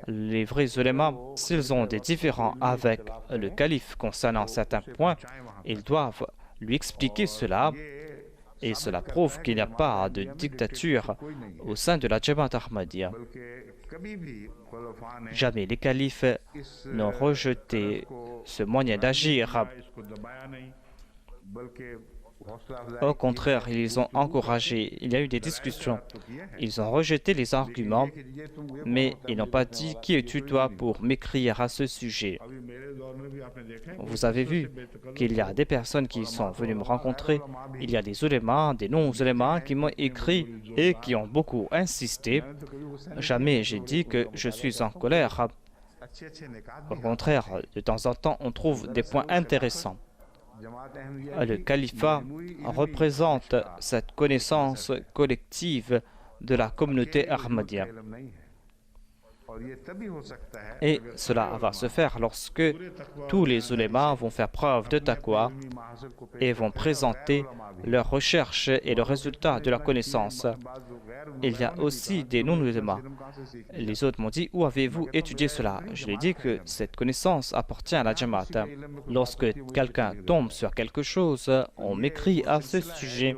Les vrais ulémas, s'ils ont des différends avec le calife concernant certains points, ils doivent lui expliquer cela. Et cela prouve qu'il n'y a pas de dictature au sein de la Jamaat Ahmadiyya. Jamais les califes n'ont rejeté ce moyen d'agir. Au contraire, ils les ont encouragés. Il y a eu des discussions. Ils ont rejeté les arguments, mais ils n'ont pas dit « Qui es-tu toi pour m'écrire à ce sujet ?» Vous avez vu qu'il y a des personnes qui sont venues me rencontrer. Il y a des ulémas, des non-ulémas qui m'ont écrit et qui ont beaucoup insisté. Jamais j'ai dit que je suis en colère. Au contraire, de temps en temps, on trouve des points intéressants. Le califat représente cette connaissance collective de la communauté ahmadiyya. Et cela va se faire lorsque tous les ulémas vont faire preuve de taqwa et vont présenter leurs recherches et le résultat de la connaissance. Il y a aussi des non-ulémas. Les autres m'ont dit, où avez-vous étudié cela? Je lui ai dit que cette connaissance appartient à la Jamaat. Lorsque quelqu'un tombe sur quelque chose, on m'écrit à ce sujet.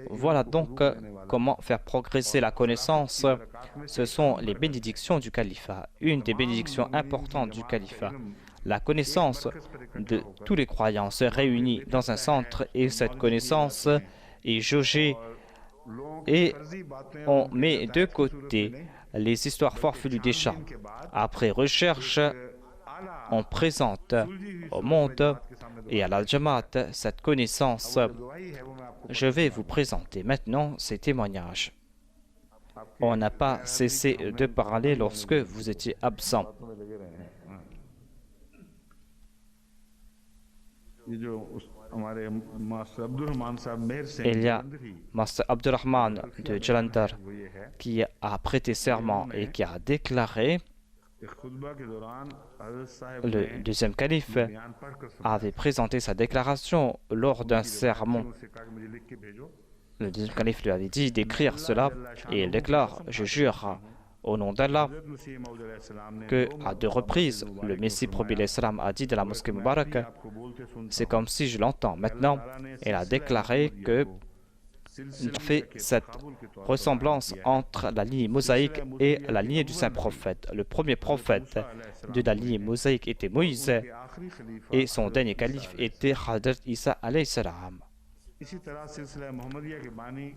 Voilà donc comment faire progresser la connaissance. Ce sont les bénédictions du califat, une des bénédictions importantes du califat. La connaissance de tous les croyants se réunit dans un centre et cette connaissance est jaugée et on met de côté les histoires farfelues des gens. Après recherche, on présente au monde et à la Jamaat cette connaissance. Je vais vous présenter maintenant ces témoignages. On n'a pas cessé de parler lorsque vous étiez absent. Il y a Master Abdurrahman de Jalandhar qui a prêté serment et qui a déclaré. Le deuxième calife avait présenté sa déclaration lors d'un sermon. Le deuxième calife lui avait dit d'écrire cela et il déclare, je jure au nom d'Allah que à 2 reprises le Messie prophète l'Islam a dit de la mosquée Mubarak, c'est comme si je l'entends maintenant. Il a déclaré que il fait cette ressemblance entre la lignée mosaïque et la lignée du saint prophète. Le premier prophète de la lignée mosaïque était Moïse et son dernier calife était Hadrat Isa alayhi salam.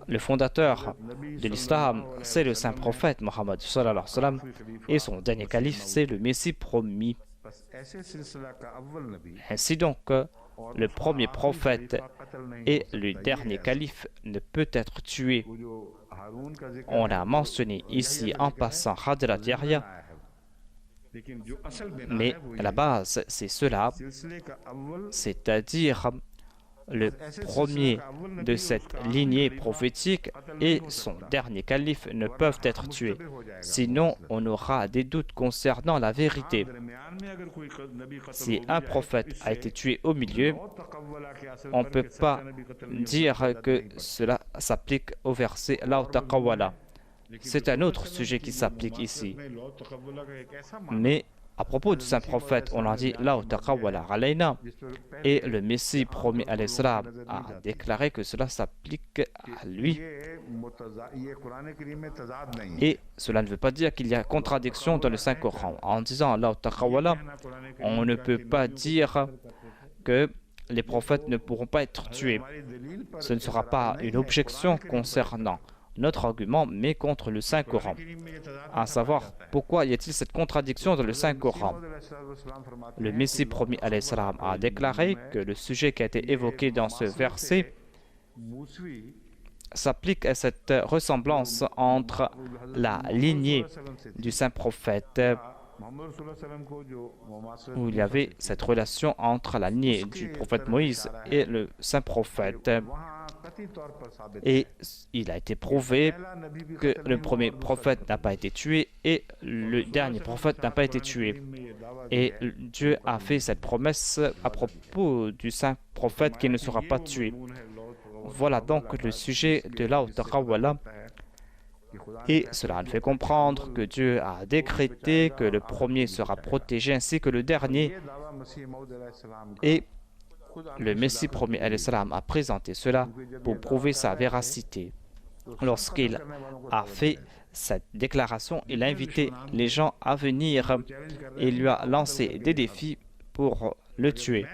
Le fondateur de l'islam, c'est le saint prophète Mohammed sallallahu alayhi wa sallam et son dernier calife, c'est le Messie promis. Ainsi donc, le premier prophète et le dernier calife ne peut être tué. On a mentionné ici en passant Hadrat Yahya, mais la base c'est cela, c'est-à-dire le premier de cette lignée prophétique et son dernier calife ne peuvent être tués. Sinon, on aura des doutes concernant la vérité. Si un prophète a été tué au milieu, on ne peut pas dire que cela s'applique au verset « La taqawwala ». C'est un autre sujet qui s'applique ici. Mais à propos du saint prophète, on a dit « La taqawwala alayna » et le Messie promis alayhi salam a déclaré que cela s'applique à lui. Et cela ne veut pas dire qu'il y a contradiction dans le Saint-Coran. En disant « La taqawwala », on ne peut pas dire que les prophètes ne pourront pas être tués. Ce ne sera pas une objection concernant notre argument, mais contre le Saint-Coran. À savoir, pourquoi y a-t-il cette contradiction dans le Saint-Coran? Le Messie promis alayhi salam a déclaré que le sujet qui a été évoqué dans ce verset s'applique à cette ressemblance entre la lignée du Saint-Prophète, où il y avait cette relation entre la lignée du prophète Moïse et le Saint-Prophète. Et il a été prouvé que le premier prophète n'a pas été tué et le dernier prophète n'a pas été tué. Et Dieu a fait cette promesse à propos du saint prophète qui ne sera pas tué. Voilà donc le sujet de la taqawwala. Et cela nous fait comprendre que Dieu a décrété que le premier sera protégé ainsi que le dernier. Et le Messie promis alayhi salam a présenté cela pour prouver sa véracité. Lorsqu'il a fait cette déclaration, il a invité les gens à venir et lui a lancé des défis pour le tuer.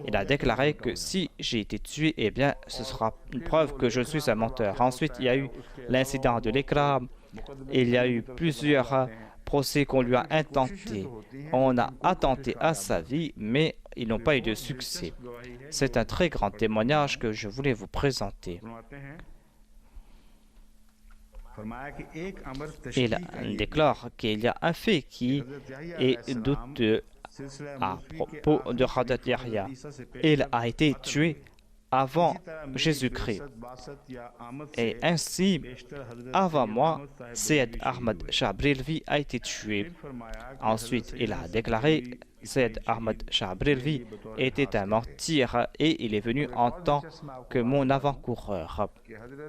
Il a déclaré que si j'ai été tué, eh bien, ce sera une preuve que je suis un menteur. Ensuite, il y a eu l'incident de l'éclat. Il y a eu plusieurs procès qu'on lui a intentés. On a attenté à sa vie, mais ils n'ont pas eu de succès. C'est un très grand témoignage que je voulais vous présenter. Il déclare qu'il y a un fait qui est douteux à propos de Hadrat Yahya. Il a été tué avant Jésus-Christ. Et ainsi, avant moi, Sayyid Ahmad Shah Brilvi a été tué. Ensuite, il a déclaré Sayyid Ahmad Shah Brilvi était un martyr et il est venu en tant que mon avant-coureur.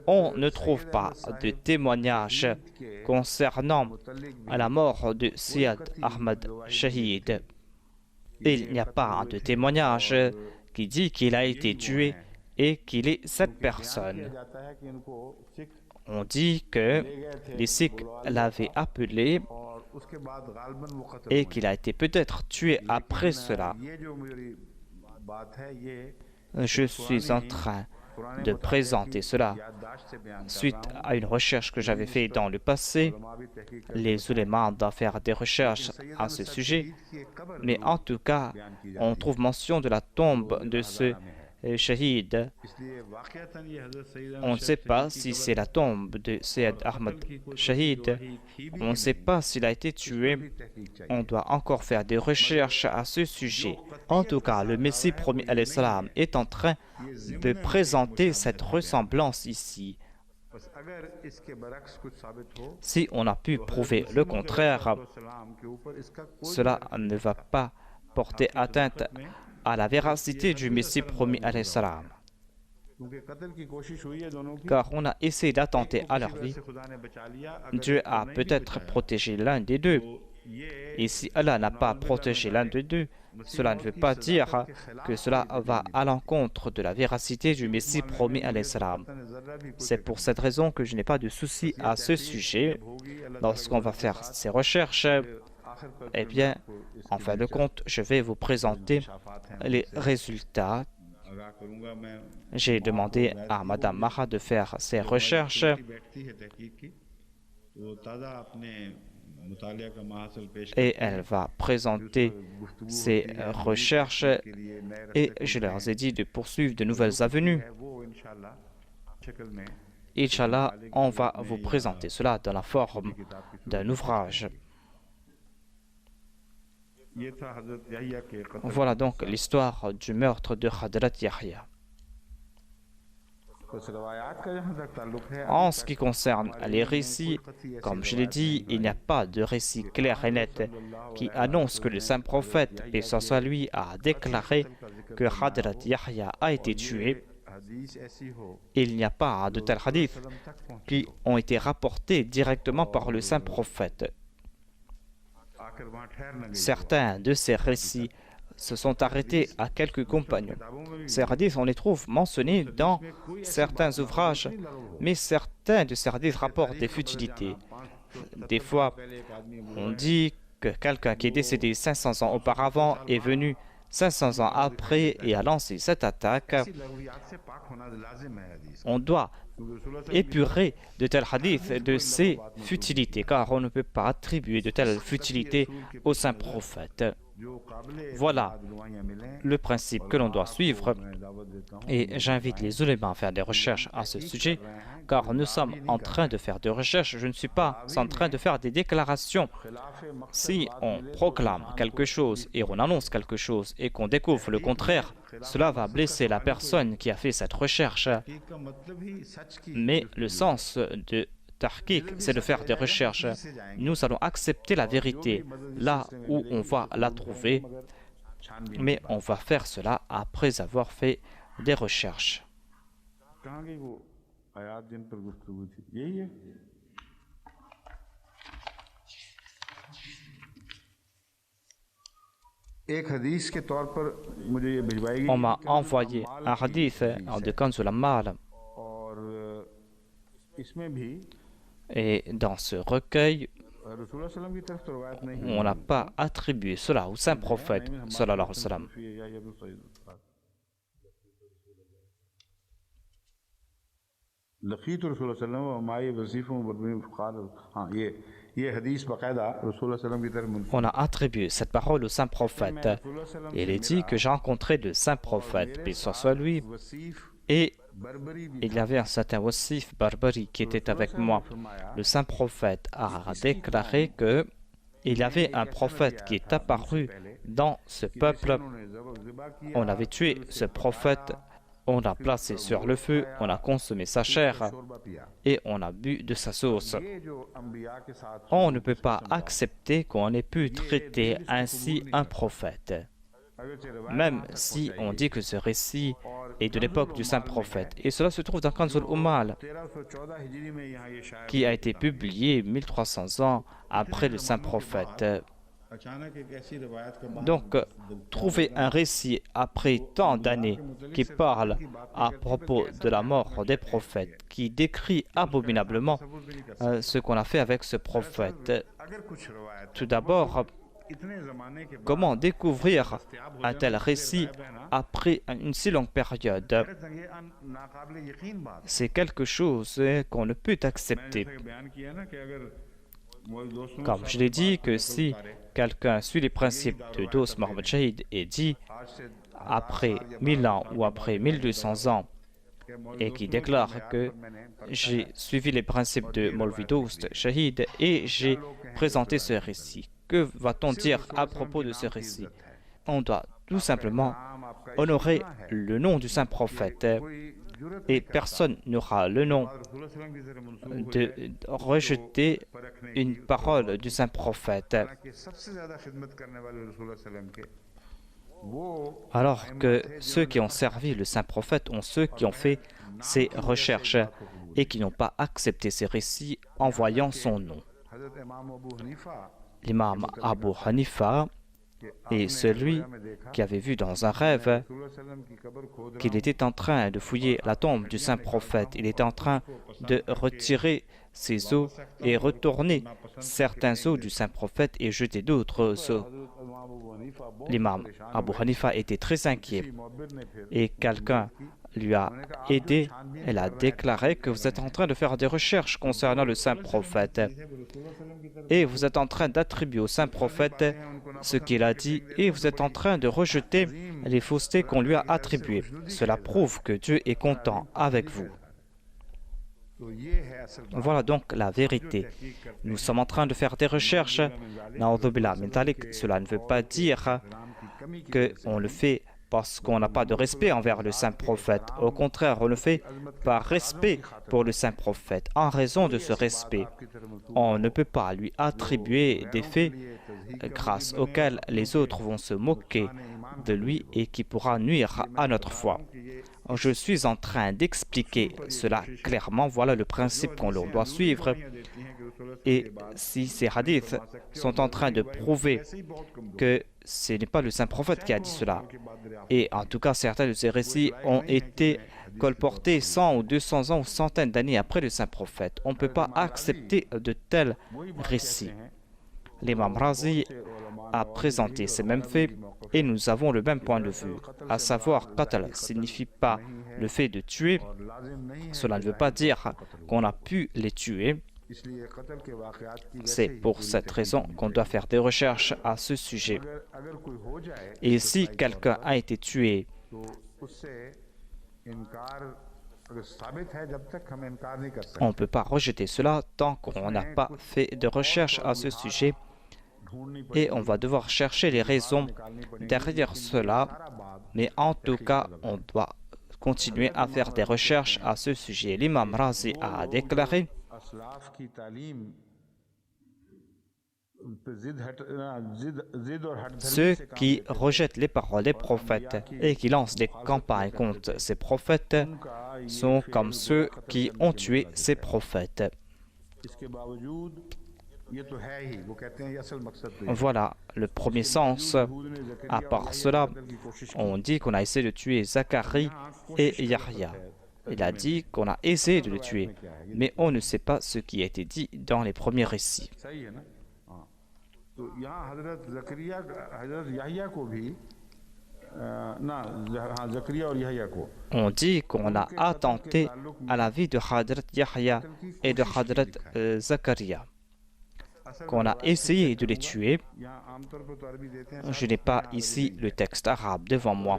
On ne trouve pas de témoignage concernant la mort de Sayyid Ahmad Shahid. Il n'y a pas de témoignage qui dit qu'il a été tué et qu'il est cette personne. On dit que les Sikhs l'avaient appelé et qu'il a été peut-être tué après cela. Je suis en train de présenter cela suite à une recherche que j'avais faite dans le passé. Les ulémas doivent faire des recherches à ce sujet, mais en tout cas, on trouve mention de la tombe de ce shahid. On ne sait pas si c'est la tombe de Sayyid Ahmad Shahid. On ne sait pas s'il a été tué. On doit encore faire des recherches à ce sujet. En tout cas, le Messie promis alayhi salam est en train de présenter cette ressemblance ici. Si on a pu prouver le contraire, cela ne va pas porter atteinte à la véracité du Messie promis alayhi salam. Car on a essayé d'attenter à leur vie. Dieu a peut-être protégé l'un des deux. Et si Allah n'a pas protégé l'un des deux, cela ne veut pas dire que cela va à l'encontre de la véracité du Messie promis alayhi salam. C'est pour cette raison que je n'ai pas de souci à ce sujet. Lorsqu'on va faire ces recherches, eh bien, en fin de compte, je vais vous présenter les résultats. J'ai demandé à Madame Maha de faire ces recherches et elle va présenter ces recherches et je leur ai dit de poursuivre de nouvelles avenues. Inch'Allah, on va vous présenter cela dans la forme d'un ouvrage. Voilà donc l'histoire du meurtre de Hadrat Yahya. En ce qui concerne les récits, comme je l'ai dit, il n'y a pas de récit clair et net qui annonce que le saint prophète, paix soit lui, a déclaré que Hadrat Yahya a été tué. Il n'y a pas de tels hadiths qui ont été rapportés directement par le saint prophète. Certains de ces récits se sont arrêtés à quelques compagnons. Ces hadiths, on les trouve mentionnés dans certains ouvrages, mais certains de ces hadiths rapportent des futilités. Des fois, on dit que quelqu'un qui est décédé 500 ans auparavant est venu 500 ans après et a lancé cette attaque. On doit épurer de tels hadiths de ces futilités, car on ne peut pas attribuer de telles futilités au saint prophète. Voilà le principe que l'on doit suivre et j'invite les ulémas à faire des recherches à ce sujet, car nous sommes en train de faire des recherches, je ne suis pas en train de faire des déclarations. Si on proclame quelque chose et on annonce quelque chose et qu'on découvre le contraire, cela va blesser la personne qui a fait cette recherche. Mais le sens de Tahqiq, c'est de faire des recherches. Nous allons accepter la vérité là où on va la trouver, mais on va faire cela après avoir fait des recherches. On m'a envoyé un hadith de Kanzul Amal. Et dans ce recueil, on n'a pas attribué cela au saint prophète, sallallahu alayhi wa sallam. On a attribué cette parole au saint prophète. Il est dit que j'ai rencontré le saint prophète, paix soit lui, et il y avait un certain Wasif Barbari qui était avec moi. Le saint prophète a déclaré que il y avait un prophète qui est apparu dans ce peuple. On avait tué ce prophète, on l'a placé sur le feu, on a consommé sa chair et on a bu de sa sauce. On ne peut pas accepter qu'on ait pu traiter ainsi un prophète, même si on dit que ce récit est de l'époque du saint prophète. Et cela se trouve dans Kanzul Ummal, qui a été publié 1300 ans après le saint prophète. Donc, trouver un récit après tant d'années qui parle à propos de la mort des prophètes, qui décrit abominablement ce qu'on a fait avec ce prophète. Tout d'abord, comment découvrir un tel récit après une si longue période? C'est quelque chose qu'on ne peut accepter. Comme je l'ai dit, que si quelqu'un suit les principes de Dost Mohammed Shahid et dit après 1000 ans ou après 1200 ans et qui déclare que j'ai suivi les principes de Maulvi Dost Shahid et j'ai présenté ce récit, que va-t-on dire à propos de ce récit? On doit tout simplement honorer le nom du saint prophète et personne n'aura le nom de rejeter une parole du saint prophète. Alors que ceux qui ont servi le saint prophète ont ceux qui ont fait ces recherches et qui n'ont pas accepté ces récits en voyant son nom. L'imam Abu Hanifa est celui qui avait vu dans un rêve qu'il était en train de fouiller la tombe du saint prophète. Il était en train de retirer ses os et retourner certains os du saint prophète et jeter d'autres os. L'imam Abu Hanifa était très inquiet et quelqu'un lui a aidé. Elle a déclaré que vous êtes en train de faire des recherches concernant le saint prophète et vous êtes en train d'attribuer au saint prophète ce qu'il a dit et vous êtes en train de rejeter les faussetés qu'on lui a attribuées. Cela prouve que Dieu est content avec vous. Voilà donc la vérité. Nous sommes en train de faire des recherches. Cela ne veut pas dire qu'on le fait parce qu'on n'a pas de respect envers le saint prophète. Au contraire, on le fait par respect pour le saint prophète. En raison de ce respect, on ne peut pas lui attribuer des faits grâce auxquels les autres vont se moquer de lui et qui pourra nuire à notre foi. Je suis en train d'expliquer cela clairement. Voilà le principe qu'on doit suivre. Et si ces hadiths sont en train de prouver que ce n'est pas le saint prophète qui a dit cela, et en tout cas certains de ces récits ont été colportés 100 ou 200 ans ou centaines d'années après le saint prophète, on ne peut pas accepter de tels récits. L'imam Razi a présenté ces mêmes faits et nous avons le même point de vue, à savoir qatl ne signifie pas le fait de tuer. Cela ne veut pas dire qu'on a pu les tuer. C'est pour cette raison qu'on doit faire des recherches à ce sujet. Et si quelqu'un a été tué, on ne peut pas rejeter cela tant qu'on n'a pas fait de recherche à ce sujet. Et on va devoir chercher les raisons derrière cela. Mais en tout cas, on doit continuer à faire des recherches à ce sujet. L'imam Razi a déclaré: ceux qui rejettent les paroles des prophètes et qui lancent des campagnes contre ces prophètes sont comme ceux qui ont tué ces prophètes. Voilà le premier sens. À part cela, on dit qu'on a essayé de tuer Zacharie et Yahya. Il a dit qu'on a essayé de le tuer, mais on ne sait pas ce qui a été dit dans les premiers récits. On dit qu'on a attenté à la vie de Hadrat Yahya et de Hadrat Zakaria, qu'on a essayé de les tuer. Je n'ai pas ici le texte arabe devant moi.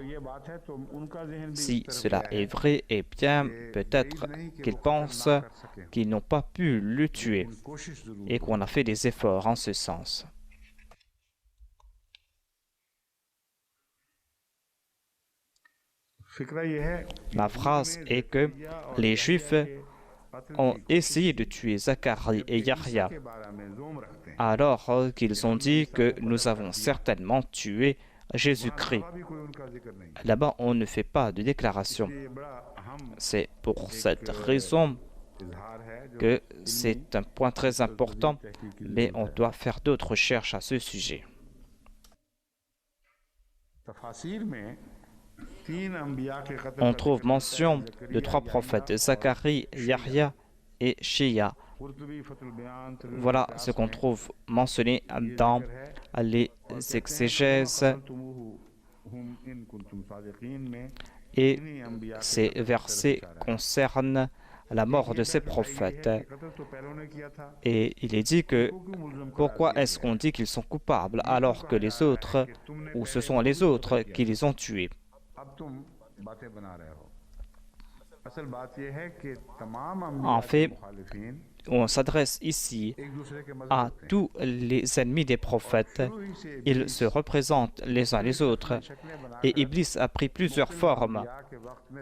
Si cela est vrai, eh bien, peut-être qu'ils pensent qu'ils n'ont pas pu le tuer et qu'on a fait des efforts en ce sens. La phrase est que les Juifs ont essayé de tuer Zacharie et Yahya alors qu'ils ont dit que nous avons certainement tué Jésus-Christ. Là-bas, on ne fait pas de déclaration. C'est pour cette raison que c'est un point très important, mais on doit faire d'autres recherches à ce sujet. On trouve mention de 3 prophètes, Zacharie, Yahya et Shia. Voilà ce qu'on trouve mentionné dans les exégèses. Et ces versets concernent la mort de ces prophètes. Et il est dit que pourquoi est-ce qu'on dit qu'ils sont coupables alors que les autres, ou ce sont les autres qui les ont tués? En fait, on s'adresse ici à tous les ennemis des prophètes. Ils se représentent les uns les autres. Et Iblis a pris plusieurs formes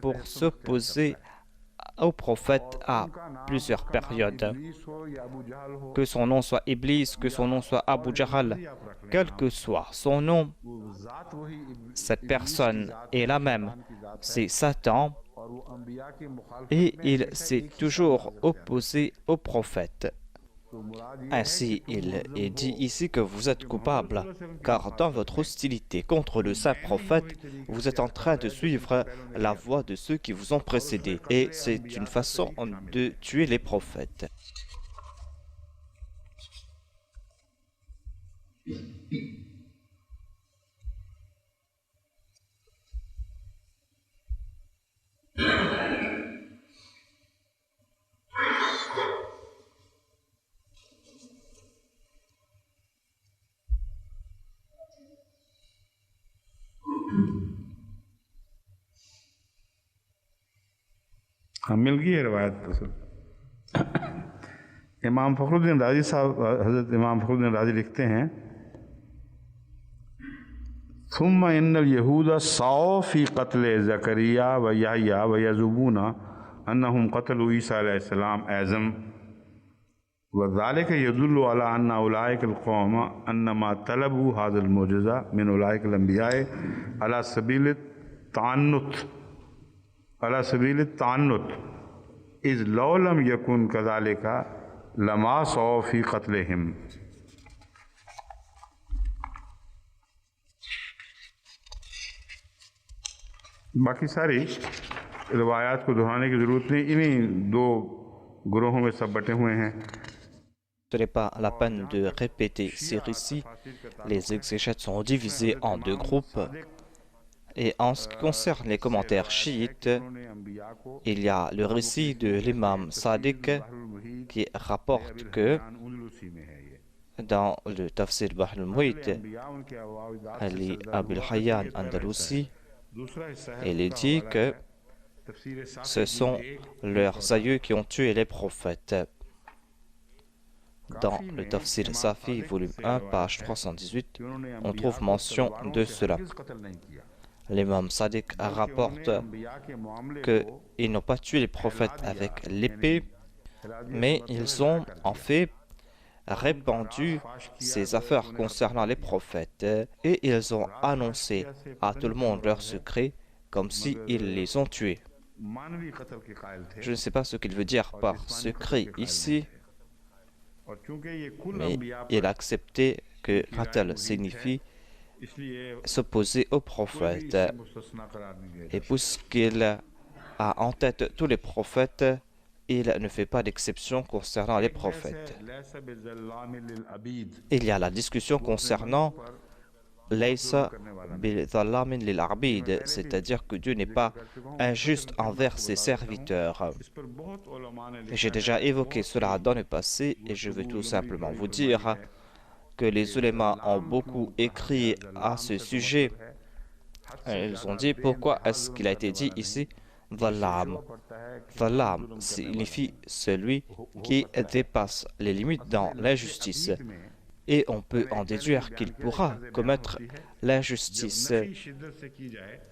pour s'opposer aux prophètes à plusieurs périodes. Que son nom soit Iblis, que son nom soit Abu Jahal, quel que soit son nom, cette personne est la même. C'est Satan. Et il s'est toujours opposé aux prophètes. Ainsi, il est dit ici que vous êtes coupables, car dans votre hostilité contre le saint prophète, vous êtes en train de suivre la voie de ceux qui vous ont précédés. Et c'est une façon de tuer les prophètes. हाँ मिल गई है रवायत तो सर इमाम फखरुद्दीन राजी साहब हज़रत इमाम फखरुद्दीन राजी लिखते हैं थुम्मा इन्नल यहूदा साओ फी क़त्ल ज़करिया व याह्या व यज़ुबूना अन्नहुम क़तलू ईसा अलैहिस्सलाम एज़म व ज़ालिका यदुल्लु अला अन्ना उलाइकल कौम अन्नमा तलबू हाज़िल मुअजिज़ा मिन उलाइकल अंबियाए अला सबील तान्नुत इज़ लौ लम यकुन कज़ालिका लमा सौ फी क़त्लिहिम। बाकी सारी रिवायात को दोहराने की ज़रूरत नहीं, इन्हीं 2 ग्रोहों में सब बटे हुए हैं। Ce n'est pas la peine de répéter ces récits. Les exégètes sont divisés en 2 groupes. Et en ce qui concerne les commentaires chiites, il y a le récit de l'imam Sadiq qui rapporte que dans le Tafsir Bahr al-Muhit, Ali Abul Hayyan Andalusi, il est dit que ce sont leurs aïeux qui ont tué les prophètes. Dans le Tafsir Safi, volume 1, page 318, on trouve mention de cela. L'imam Sadiq rapporte qu'ils n'ont pas tué les prophètes avec l'épée, mais ils ont en fait répandu ces affaires concernant les prophètes et ils ont annoncé à tout le monde leurs secrets comme s'ils les ont tués. Je ne sais pas ce qu'il veut dire par secret ici, mais il a accepté que qatal signifie s'opposer aux prophètes. Et puisqu'il a en tête tous les prophètes, il ne fait pas d'exception concernant les prophètes. Il y a la discussion concernant Laysa bil dhallamin lil arbid, c'est-à-dire que Dieu n'est pas injuste envers ses serviteurs. J'ai déjà évoqué cela dans le passé et je veux tout simplement vous dire que les ulémas ont beaucoup écrit à ce sujet. Ils ont dit pourquoi est-ce qu'il a été dit ici Dhallam. Dhallam signifie celui qui dépasse les limites dans l'injustice. et on peut en déduire qu'il pourra commettre l'injustice.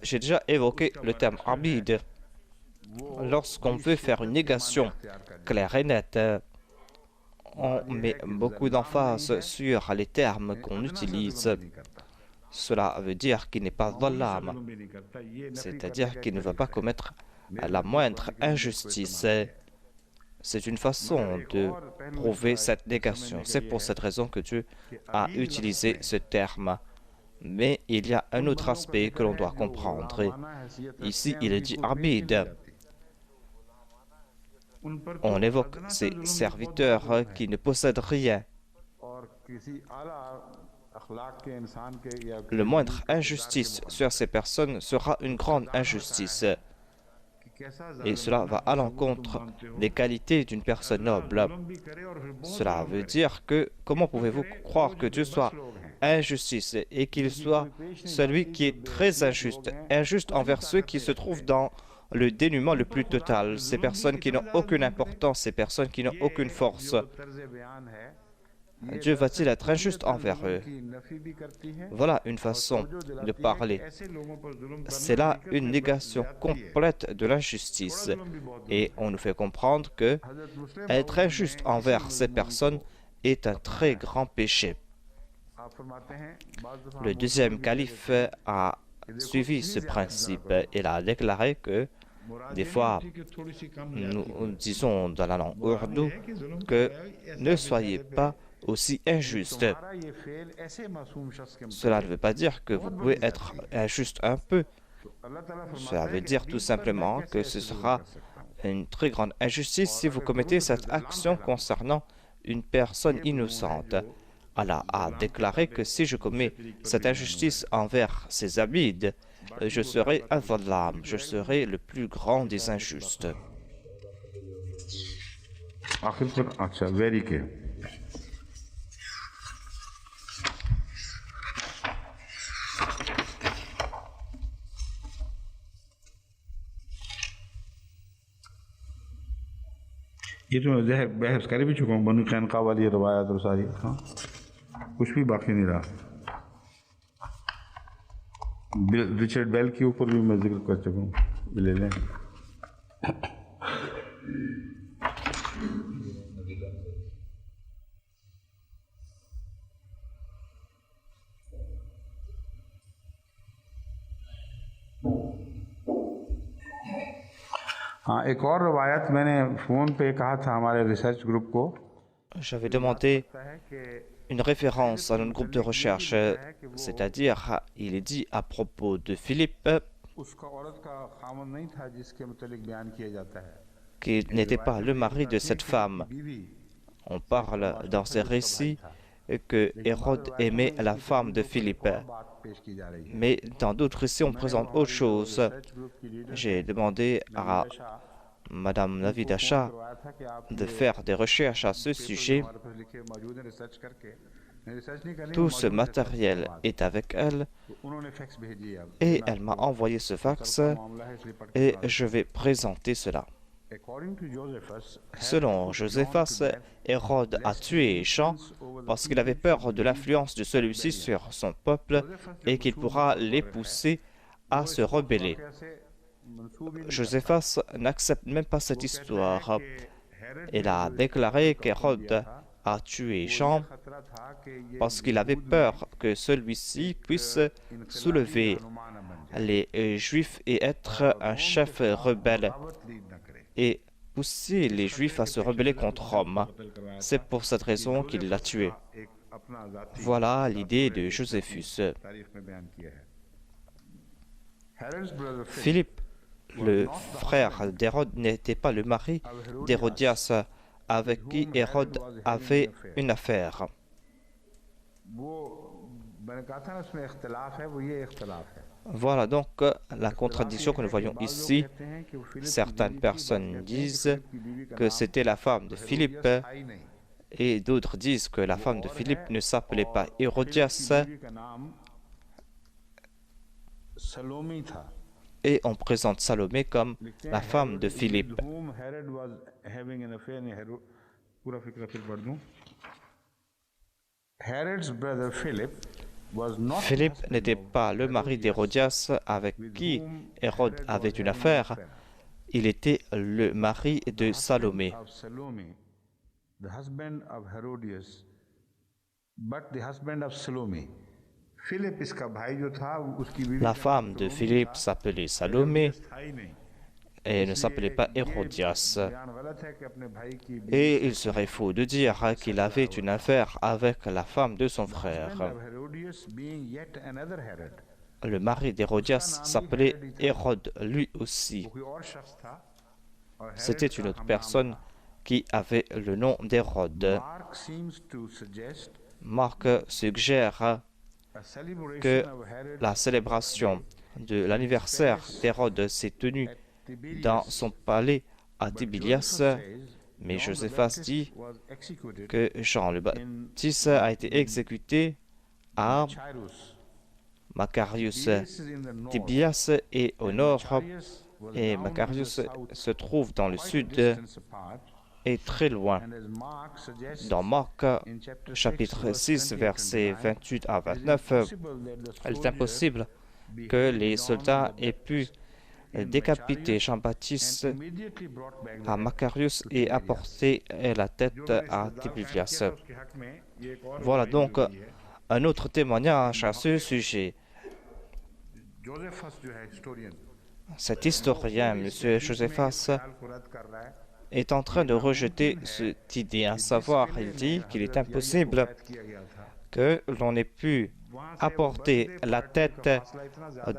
J'ai déjà évoqué le terme abid. Lorsqu'on veut faire une négation claire et nette, on met beaucoup d'emphase sur les termes qu'on utilise. Cela veut dire qu'il n'est pas dhalam, c'est-à-dire qu'il ne va pas commettre la moindre injustice. C'est une façon de prouver cette négation. C'est pour cette raison que Dieu a utilisé ce terme. Mais il y a un autre aspect que l'on doit comprendre. Ici, il est dit abid. On évoque ces serviteurs qui ne possèdent rien. Le moindre injustice sur ces personnes sera une grande injustice. Et cela va à l'encontre des qualités d'une personne noble. Cela veut dire que comment pouvez-vous croire que Dieu soit injustice et qu'il soit celui qui est très injuste, injuste envers ceux qui se trouvent dans le dénuement le plus total, ces personnes qui n'ont aucune importance, ces personnes qui n'ont aucune force. Dieu va-t-il être injuste envers eux? Voilà une façon de parler. C'est là une négation complète de l'injustice. Et on nous fait comprendre que être injuste envers ces personnes est un très grand péché. Le deuxième calife a suivi ce principe. Il a déclaré que des fois, nous disons dans la langue ourdou que ne soyez pas aussi injuste. Cela ne veut pas dire que vous pouvez être injuste un peu. Cela veut dire tout simplement que ce sera une très grande injustice si vous commettez cette action concernant une personne innocente. Allah a déclaré que si je commets cette injustice envers ses abides, je serai un dhalam, je serai le plus grand des injustes. ये तो मैं बहस कर भी चुका हूँ बनु कैनका वाली रवायत और सारी हाँ कुछ भी बाकी नहीं रहा रिचर्ड बेल के ऊपर भी मैं जिक्र कर चुका हूँ ले लें हाँ एक और रवायत मैंने फ़ोन पे कहा था हमारे रिसर्च ग्रुप को J'avais demandé une référence à notre groupe de recherche, c'est-à-dire il est dit à propos de Philippe qu'il n'était pas le mari de cette femme. On parle dans ces récits que Hérode aimait la femme de Philippe. Mais dans d'autres récits, on présente autre chose. J'ai demandé à Madame Navid Asha de faire des recherches à ce sujet. Tout ce matériel est avec elle et elle m'a envoyé ce fax et je vais présenter cela. Selon Joséphas, Hérode a tué Jean parce qu'il avait peur de l'influence de celui-ci sur son peuple et qu'il pourra les pousser à se rebeller. Joséphas n'accepte même pas cette histoire. Il a déclaré qu'Hérode a tué Jean parce qu'il avait peur que celui-ci puisse soulever les Juifs et être un chef rebelle et pousser les Juifs à se rebeller contre Rome. C'est pour cette raison qu'il l'a tué. Voilà l'idée de Joséphus. Philippe, le frère d'Hérode, n'était pas le mari d'Hérodias avec qui Hérode avait une affaire. Voilà donc la contradiction que nous voyons ici. Certaines personnes disent que c'était la femme de Philippe et d'autres disent que la femme de Philippe ne s'appelait pas Hérodias et on présente Salomé comme la femme de Philippe. Herod's brother Philip was not Philippe n'était pas le mari d'Hérodias avec qui Hérode avait une affaire. Il était le mari de Salomé. of Salome, the husband of Herodias, but the husband of Salome. Philip इसका भाई जो था उसकी बीवी La femme de Philippe s'appelait Salomé था ही नहीं। et ne s'appelait pas Hérodias. बयान गलत है कि अपने भाई की बीवी Et il serait faux de dire qu'il avait une affaire avec la femme de son frère. of Herodias being yet another Herod. Le mari d'Hérodias s'appelait Hérode lui aussi. कोई और शख्स था और C'était une autre personne qui avait le nom d'Hérode. Mark seems to suggest Marc suggère a celebration que of Herod la célébration de l'anniversaire d'Hérode s'est tenue dans son palais à Tibérias, mais Joséphat dit was executed que Jean le Baptiste a été exécuté à Tyrus. Macarius. This is in the north. Tibérias est au nord Tyrus was et down in the Macarius south, se trouve dans le quite a sud distance apart. et très loin. And as Mark suggests Dans Marc in chapter 6, chapitre verse 6, 20 and versets 29, 28 à it is 29, impossible that the il est soldiers impossible be que held les down soldats by aient pu in décapiter Macarius Jean-Baptiste and immediately brought back the à head Macarius to et Tiberias. apporter la tête जो à रिश्तेदार Tibérias. फैसले किया था उसके हक में, ये एक और Voilà गवाही donc जरूरी है। un autre témoignage à ce sujet. Josephus जो है historian, Cet historien, M. Josephas, ख्याल को रद्द कर रहा है est en train de rejeter cette idée, à savoir, il dit qu'il est impossible किया गया था। que l'on ait pu apporter la tête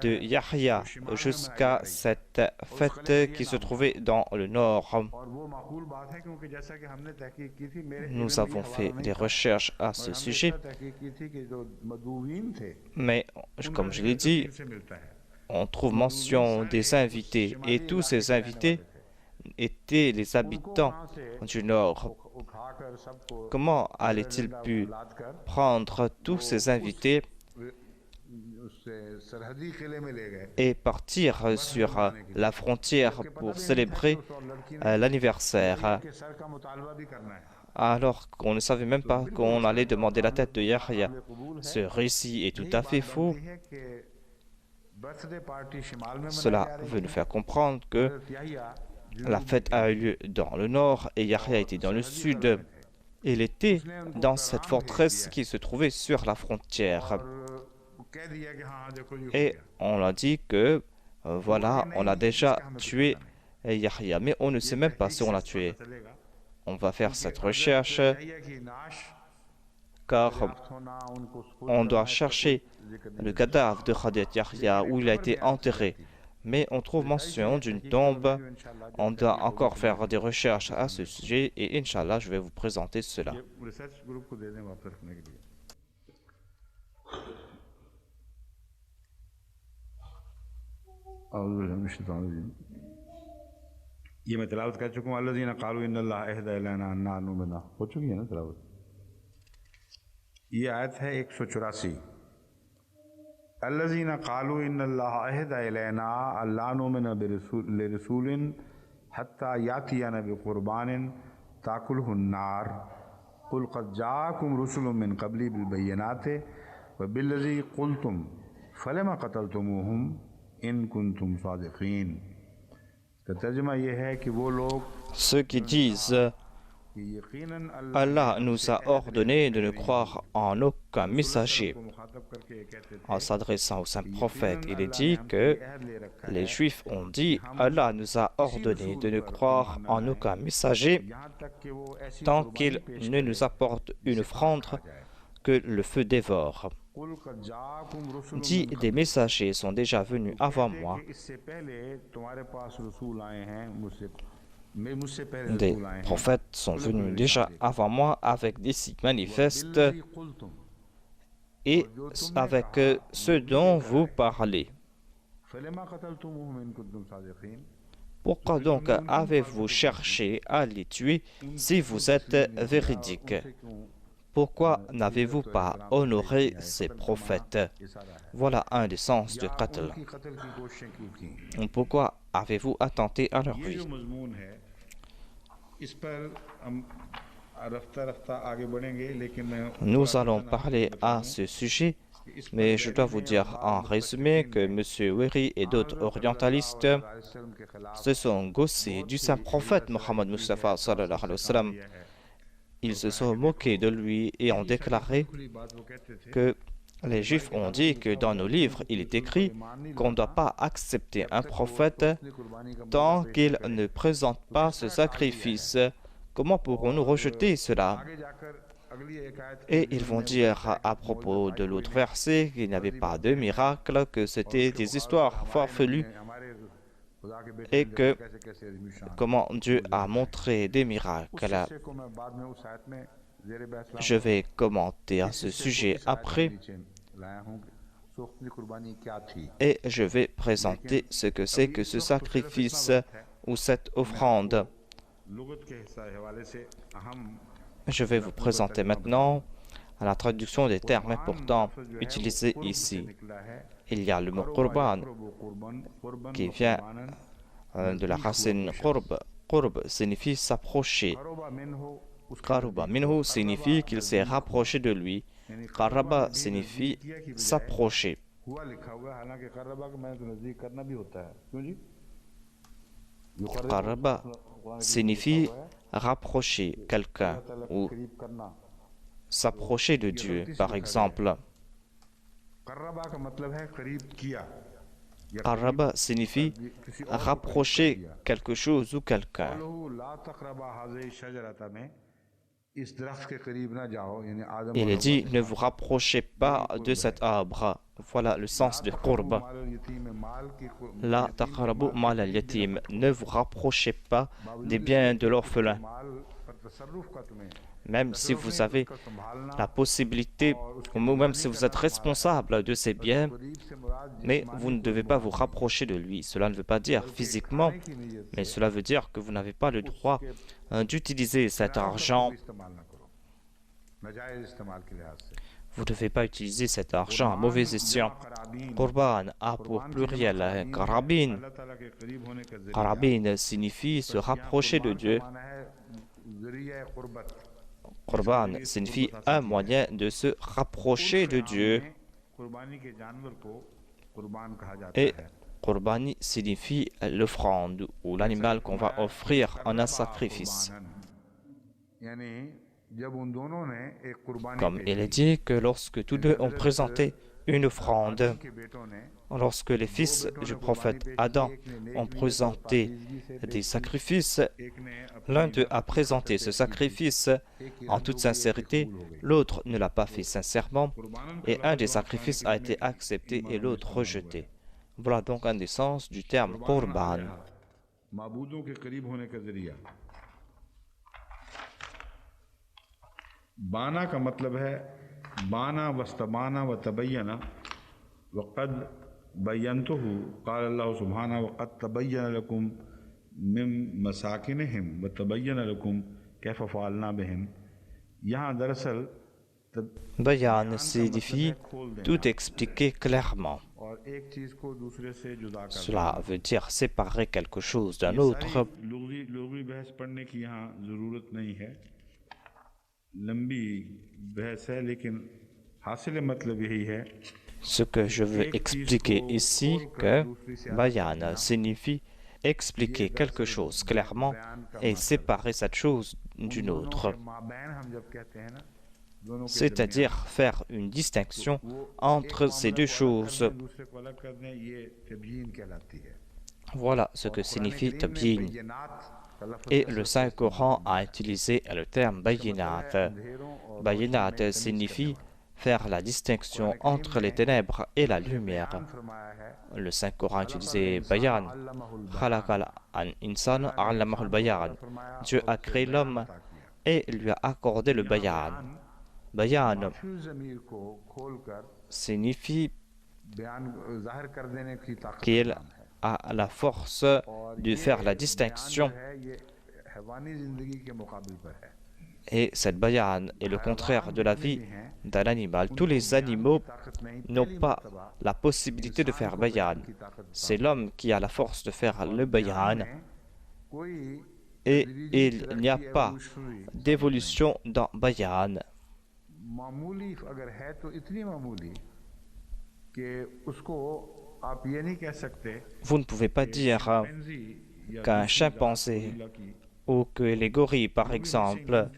de Yahya jusqu'à cette fête qui se trouvait dans le nord. और वो माकूल बात है क्योंकि जैसा कि हमने तहकीक की थी, मेरे Nous इल्म में avons ये fait हवाला नहीं des था, recherches à और ce हमने sujet, इसका तहकीक की थी कि जो मदूवीन थे, mais comme je l'ai dit, इनसे मिलता है। on trouve mention des invités et tous ces invités étaient les habitants du nord. उठाकर सबको Comment allaient-ils pu लाद कर prendre tous ces invités उससे सरहदी किले में ले गए। et partir sur la frontière pour célébrer l'anniversaire, के सर का मुतालबा भी करना है। alors qu'on ne savait même pas qu'on allait demander la tête de Yahya? Ce récit est tout à fait faux. ये है कि बर्थडे पार्टी शिमाल में Cela मनाई जा veut रही nous है। faire comprendre que हज़रत Yahya la fête a eu lieu dans le nord et Yahya était dans le sud. Il était dans cette forteresse qui se trouvait sur la frontière. और कह दिया कि हाँ देखो ये हो Et गया। on l'a dit que, voilà, on a déjà tué Yahya, mais on ne sait même pas si on l'a tué. चलेगा। On va faire cette recherche Yahya की नाश car होना उनको on doit chercher le cadavre de Khadet Yahya où il a été enterré. Mais on trouve mention d'une tombe. On doit encore faire des recherches à ce sujet et Inch'Allah, je vais vous présenter cela. Research group को दे दें वापस रखने के लिए। ये मैं तिलावत कर चुका हूँ। अल्लज़ीना क़ालू इन्नल्लाह अहदा इलैना अन्ना नुमिना, हो चुकी है ना तिलावत। ये आयत है 184। अल्लज़ीना क़ालू इन्नल्लाह अहदा इलैना अल्ला नुमिना लिरसूलिन हत्ता यातियाना बिक़ुरबानिन ताकुलहुन नार कुल क़द जाअकुम रुसुलुम मिन क़ब्ली बिलबय्यिनाति व बिल्लज़ी क़ुल्तुम फलमा क़तलतुमूहुम इन कुंतुम सादिक़ीन। का तर्जुमा ये है कि वो लोग Ceux qui disent कि यकीनन Allah nous a ordonné de ne croire en aucun messager. को मुखातब करके ये कहते थे En s'adressant au saint prophète, il est dit que les Juifs ont dit Allah nous a ordonné de ne croire en aucun messager यहाँ तक कि वो ऐसी tant कुर्बानी qu'il पेश ne nous apporte une offrande que le feu dévore. कुल क़द जाअकुम रुसुलुम Dit des messagers sont déjà venus avant moi. कि इससे पहले तुम्हारे पास रसूल आए हैं मुझसे पहले Des रसूल आए हैं prophètes sont venus déjà avant moi avec des signes manifestes बिल्लज़ी क़ुल्तुम et avec ceux dont vous parlez. फलमा क़तलतुमूहुम इन कुंतुम सादिक़ीन। Pourquoi donc avez-vous cherché à les tuer si vous êtes véridiques? Pourquoi n'avez-vous pas honoré ces prophètes? Voilà un des sens de qatl. उनकी कत्ल की कोशिशें की थी। Pourquoi avez-vous attenté à leur ये जो vie? मजमून है इस पर हम Nous allons parler à ce sujet, mais je dois vous dire en résumé que M. Weri et d'autres orientalistes se sont gaussés du saint prophète Mohammed Mustafa sallallahu alayhi wa sallam. Ils se sont moqués de lui et ont déclaré que les Juifs ont dit que dans nos livres, il est écrit qu'on ne doit pas accepter un prophète tant qu'il ne présente pas ce sacrifice. Comment pourrons-nous rejeter cela? Et ils vont dire à propos de l'autre verset qu'il n'y avait pas de miracle, que c'était des histoires farfelues et que comment Dieu a montré des miracles. Je vais commenter à ce sujet après et je vais présenter ce que c'est que ce sacrifice ou cette offrande. Je vais vous présenter maintenant la traduction des termes importants utilisés ici. Il y a le mot qurban qui vient de la racine qurb. Qurb signifie s'approcher. Qaruba minhu signifie qu'il s'est rapproché de lui. Qaraba signifie s'approcher. Qaraba signifie rapprocher quelqu'un ou s'approcher de Dieu, par exemple. Qaraba signifie rapprocher quelque chose ou quelqu'un. Il est dit, ne vous rapprochez pas de cet arbre. Voilà le sens de qurba. La taqrabu mal al-yatim. Ne vous rapprochez pas des biens de l'orphelin. Même si vous avez la possibilité, ou même si vous êtes responsable de ces biens, mais vous ne devez pas vous rapprocher de lui. Cela ne veut pas dire physiquement, mais cela veut dire que vous n'avez pas le droit d'utiliser cet argent. Vous ne devez pas utiliser cet argent à mauvais escient. Qurban a pour pluriel qarabin. Qarabin signifie se rapprocher de Dieu. Qurban signifie un moyen de se rapprocher de Dieu. Et Qurbani signifie l'offrande ou l'animal qu'on va offrir en un sacrifice. Comme il est dit que lorsque tous deux ont présenté une offrande, lorsque les fils du prophète Adam ont présenté des sacrifices, l'un d'eux a présenté ce sacrifice en toute sincérité, l'autre ne l'a pas fait sincèrement, et un des sacrifices a été accepté et l'autre rejeté. Voilà donc un des sens du terme qurban. बाना का मतलब है बाना वस्तबाना व तबय्यना वक़द बय्यन्तुहु क़ाल अल्लाह सुब्हाना वक़द तबय्यन लकुम मिन मसाकिनहिम व तबय्यन लकुम कैफ़ फ़अलना बिहिम. यहाँ दरअसल Bayan signifie tout expliquer clairement. Cela veut dire séparer quelque chose d'un autre. Ce que je veux expliquer ici, que Bayan signifie expliquer quelque chose clairement et séparer cette chose d'une autre. C'est-à-dire faire une distinction entre ces deux choses. Voilà ce que signifie tabyin. Et le Saint-Coran a utilisé le terme bayinat. Bayinat signifie faire la distinction entre les ténèbres et la lumière. Le Saint-Coran a utilisé bayan. Dieu a créé l'homme et lui a accordé le bayan. Bayan signifie qu'il a la force de faire la distinction. Et cette bayan est le contraire de la vie d'un animal. Tous les animaux n'ont pas la possibilité de faire bayan. C'est l'homme qui a la force de faire le bayan. et il n'y a pas d'évolution dans Bayan. मामूली अगर है तो इतनी मामूली कि उसको आप ये नहीं कह सकते Vous ne pouvez pas dire chimpanzee या qu'un दूसरी जात chimpanzé गोरिल्ला की ou que les gorilles, par exemple,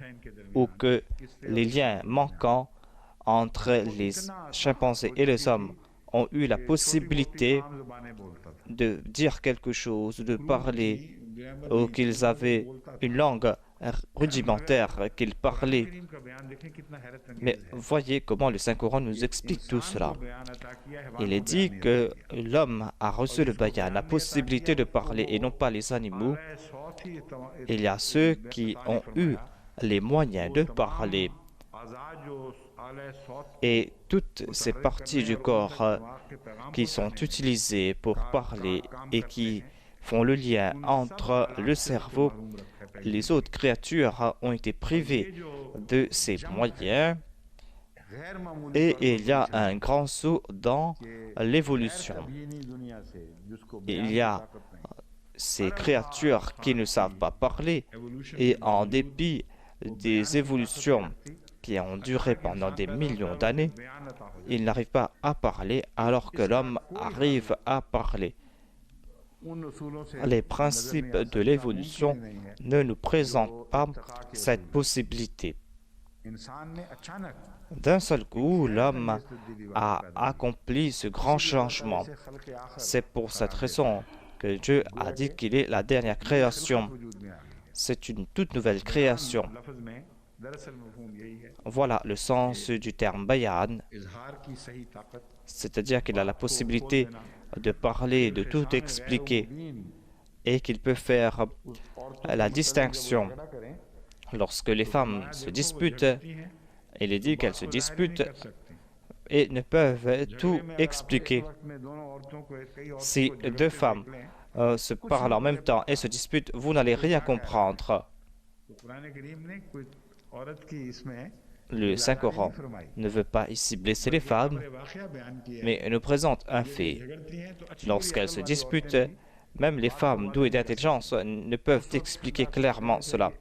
ou que les liens manquants entre les chimpanzés et les hommes ont eu la possibilité आम ज़बानें बोलता था de dire quelque chose, de parler, grammar ou qu'ils avaient une langue rudimentaire, qu'ils parlaient. करीम का बयान देखें कितना हैरत Mais अंगेज है voyez comment le Saint-Coran nous explique tout इंसान cela. को बयान अता किया है Il est dit que l'homme a reçu le bayan, la possibilité de parler, et non pas les animaux. Il y a ceux qui ont eu les moyens de parler. Et toutes ces parties du corps qui sont utilisées pour parler et qui font le lien entre le cerveau, les autres créatures ont été privées de ces moyens et il y a un grand saut dans l'évolution. Il y a ces créatures qui ne savent pas parler et en dépit des évolutions qui ont duré pendant des millions d'années, ils n'arrivent pas à parler alors que l'homme arrive à parler. Les principes de l'évolution ne nous présentent pas cette possibilité. D'un seul coup, l'homme a accompli ce grand changement. C'est pour cette raison que Dieu a dit qu'il est la dernière création. C'est une toute nouvelle création. Voilà le sens du terme bayan, c'est-à-dire qu'il a la possibilité de parler, de tout expliquer, et qu'il peut faire la distinction. Lorsque les femmes se disputent, il est dit qu'elles se disputent et ne peuvent tout expliquer. Si deux femmes se parlent en même temps et se disputent, vous n'allez rien comprendre. Le Saint-Coran ne veut pas ici blesser les femmes, mais nous présente un fait. Lorsqu'elles se disputent, même les femmes douées d'intelligence ne peuvent expliquer clairement cela.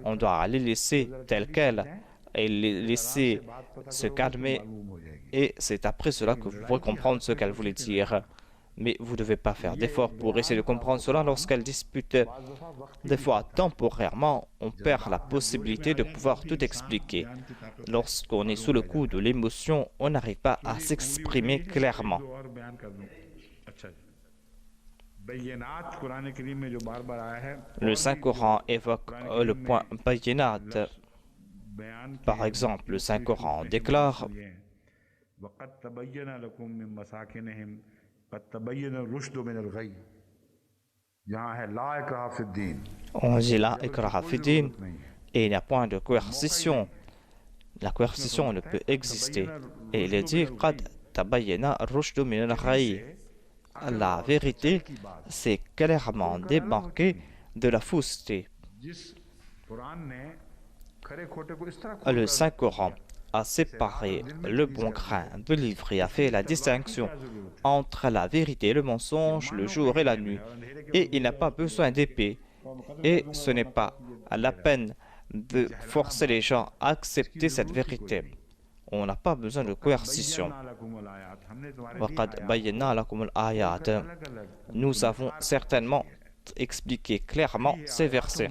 On doit les laisser telles quelles et les laisser se calmer, et c'est après cela que vous pourrez comprendre ce qu'elles voulaient dire. Mais vous ne devez pas faire d'efforts pour essayer de comprendre cela lorsqu'elles disputent. Des fois, temporairement, on perd la possibilité de pouvoir tout expliquer. Lorsqu'on est sous le coup de l'émotion, on n'arrive pas à s'exprimer clairement. Le Saint-Coran évoque le point bayinat. Par exemple, le Saint-Coran déclare on dit la ikraha fi din et il n'y a point de coercition. La coercition ne peut exister. Et il est dit qad tabayyana rushdu min al-ghayy. La vérité, c'est clairement démarqué de la fausseté. Le Saint-Coran a séparé le bon grain de l'ivre et a fait la distinction entre la vérité et le mensonge, le jour et la nuit. Et il n'a pas besoin d'épée. Et ce n'est pas la peine de forcer les gens à accepter cette vérité. On n'a pas besoin de coercition. Nous avons certainement expliqué clairement ces versets.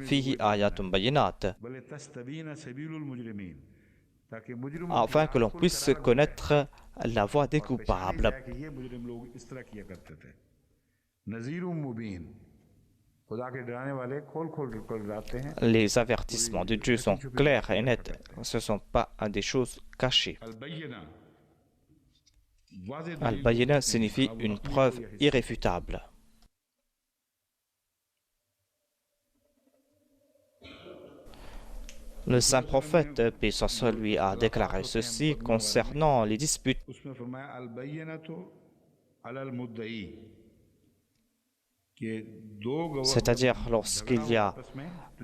Fihi ayatum bayinat, afin que l'on puisse connaître la voie des coupables. Les avertissements de Dieu sont clairs et nets. Ce ne sont pas des choses cachées. Al-Bayyina signifie une preuve irréfutable. Le saint prophète, paix soit sur lui, a déclaré ceci concernant les disputes. C'est-à-dire lorsqu'il y a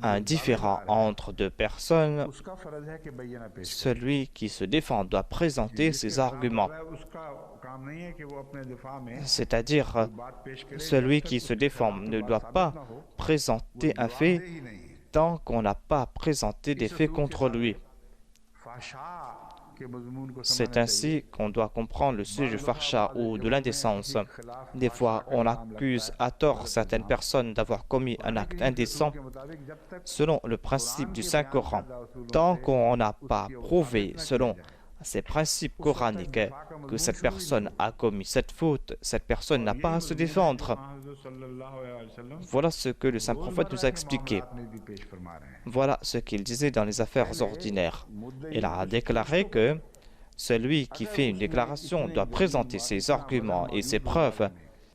un différend entre deux personnes, उसका फर्ज है कि बैना पेश celui qui se défend doit présenter ses arguments. करे। उसका काम नहीं है कि वो अपने दिफा में C'est-à-dire, बात पेश करे, celui qui se défend ne doit pas présenter un fait ही नहीं है। tant qu'on n'a pas présenté des faits contre lui. फाशा के मजमून को C'est समझना चाहिए। ainsi qu'on doit comprendre le sujet du farsha ou de l'indécence. Des fois, on accuse à tort certaines personnes d'avoir commis un acte indécent के मुताबिक जब तक selon le principe du Saint-Coran. Tant qu'on n'a pas prouvé selon ces principes coraniques que cette personne a commis cette faute, cette personne n'a pas à se défendre. Voilà ce que le saint prophète nous a expliqué. Voilà ce qu'il disait dans les affaires ordinaires. Il a déclaré que celui qui fait une déclaration doit présenter ses arguments et ses preuves.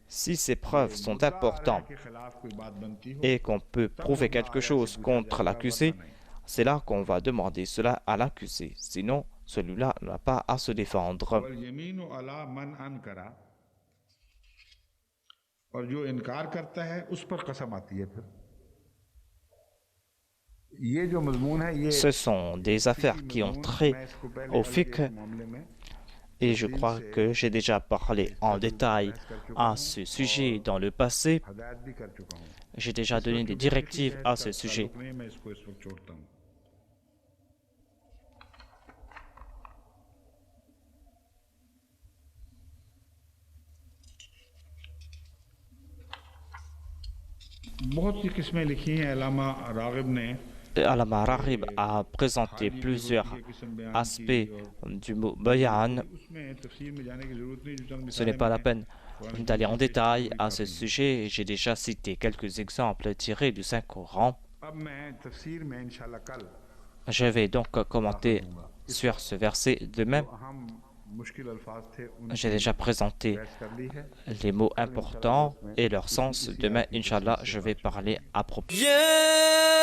Si ces preuves sont importantes et qu'on peut prouver quelque chose contre l'accusé, c'est là qu'on va demander cela à l'accusé. Sinon, celui-là n'a pas à se défendre. और जो इनकार करता है उस पर कसम आती है। फिर ये जो मजमून है ये Ce sont des affaires qui ont trait au fiqh et je crois que j'ai déjà parlé en détail à ce sujet dans le passé. हदायत भी कर चुका हूँ। J'ai déjà donné des directives à ce sujet. मैं इसको इस वक्त छोड़ता हूँ। बहुत सी किस्में लिखी हैं अल्लामा रागिब ने। Allama Raghib a présenté plusieurs aspects du mot bayan. उसमें तफसीर में जाने की जरूरत नहीं, जो चंद Ce n'est pas la peine d'aller en détail à ce sujet. J'ai déjà cité quelques exemples tirés du Saint-Coran. अब मैं तफसीर में इंशाल्लाह कल Je vais donc commenter sur ce verset demain. हम मुश्किल अल्फाज थे उन J'ai déjà présenté बहस कर ली है। les mots importants et leur sens. Demain, Inch'Allah, je vais parler à propos. Yeah.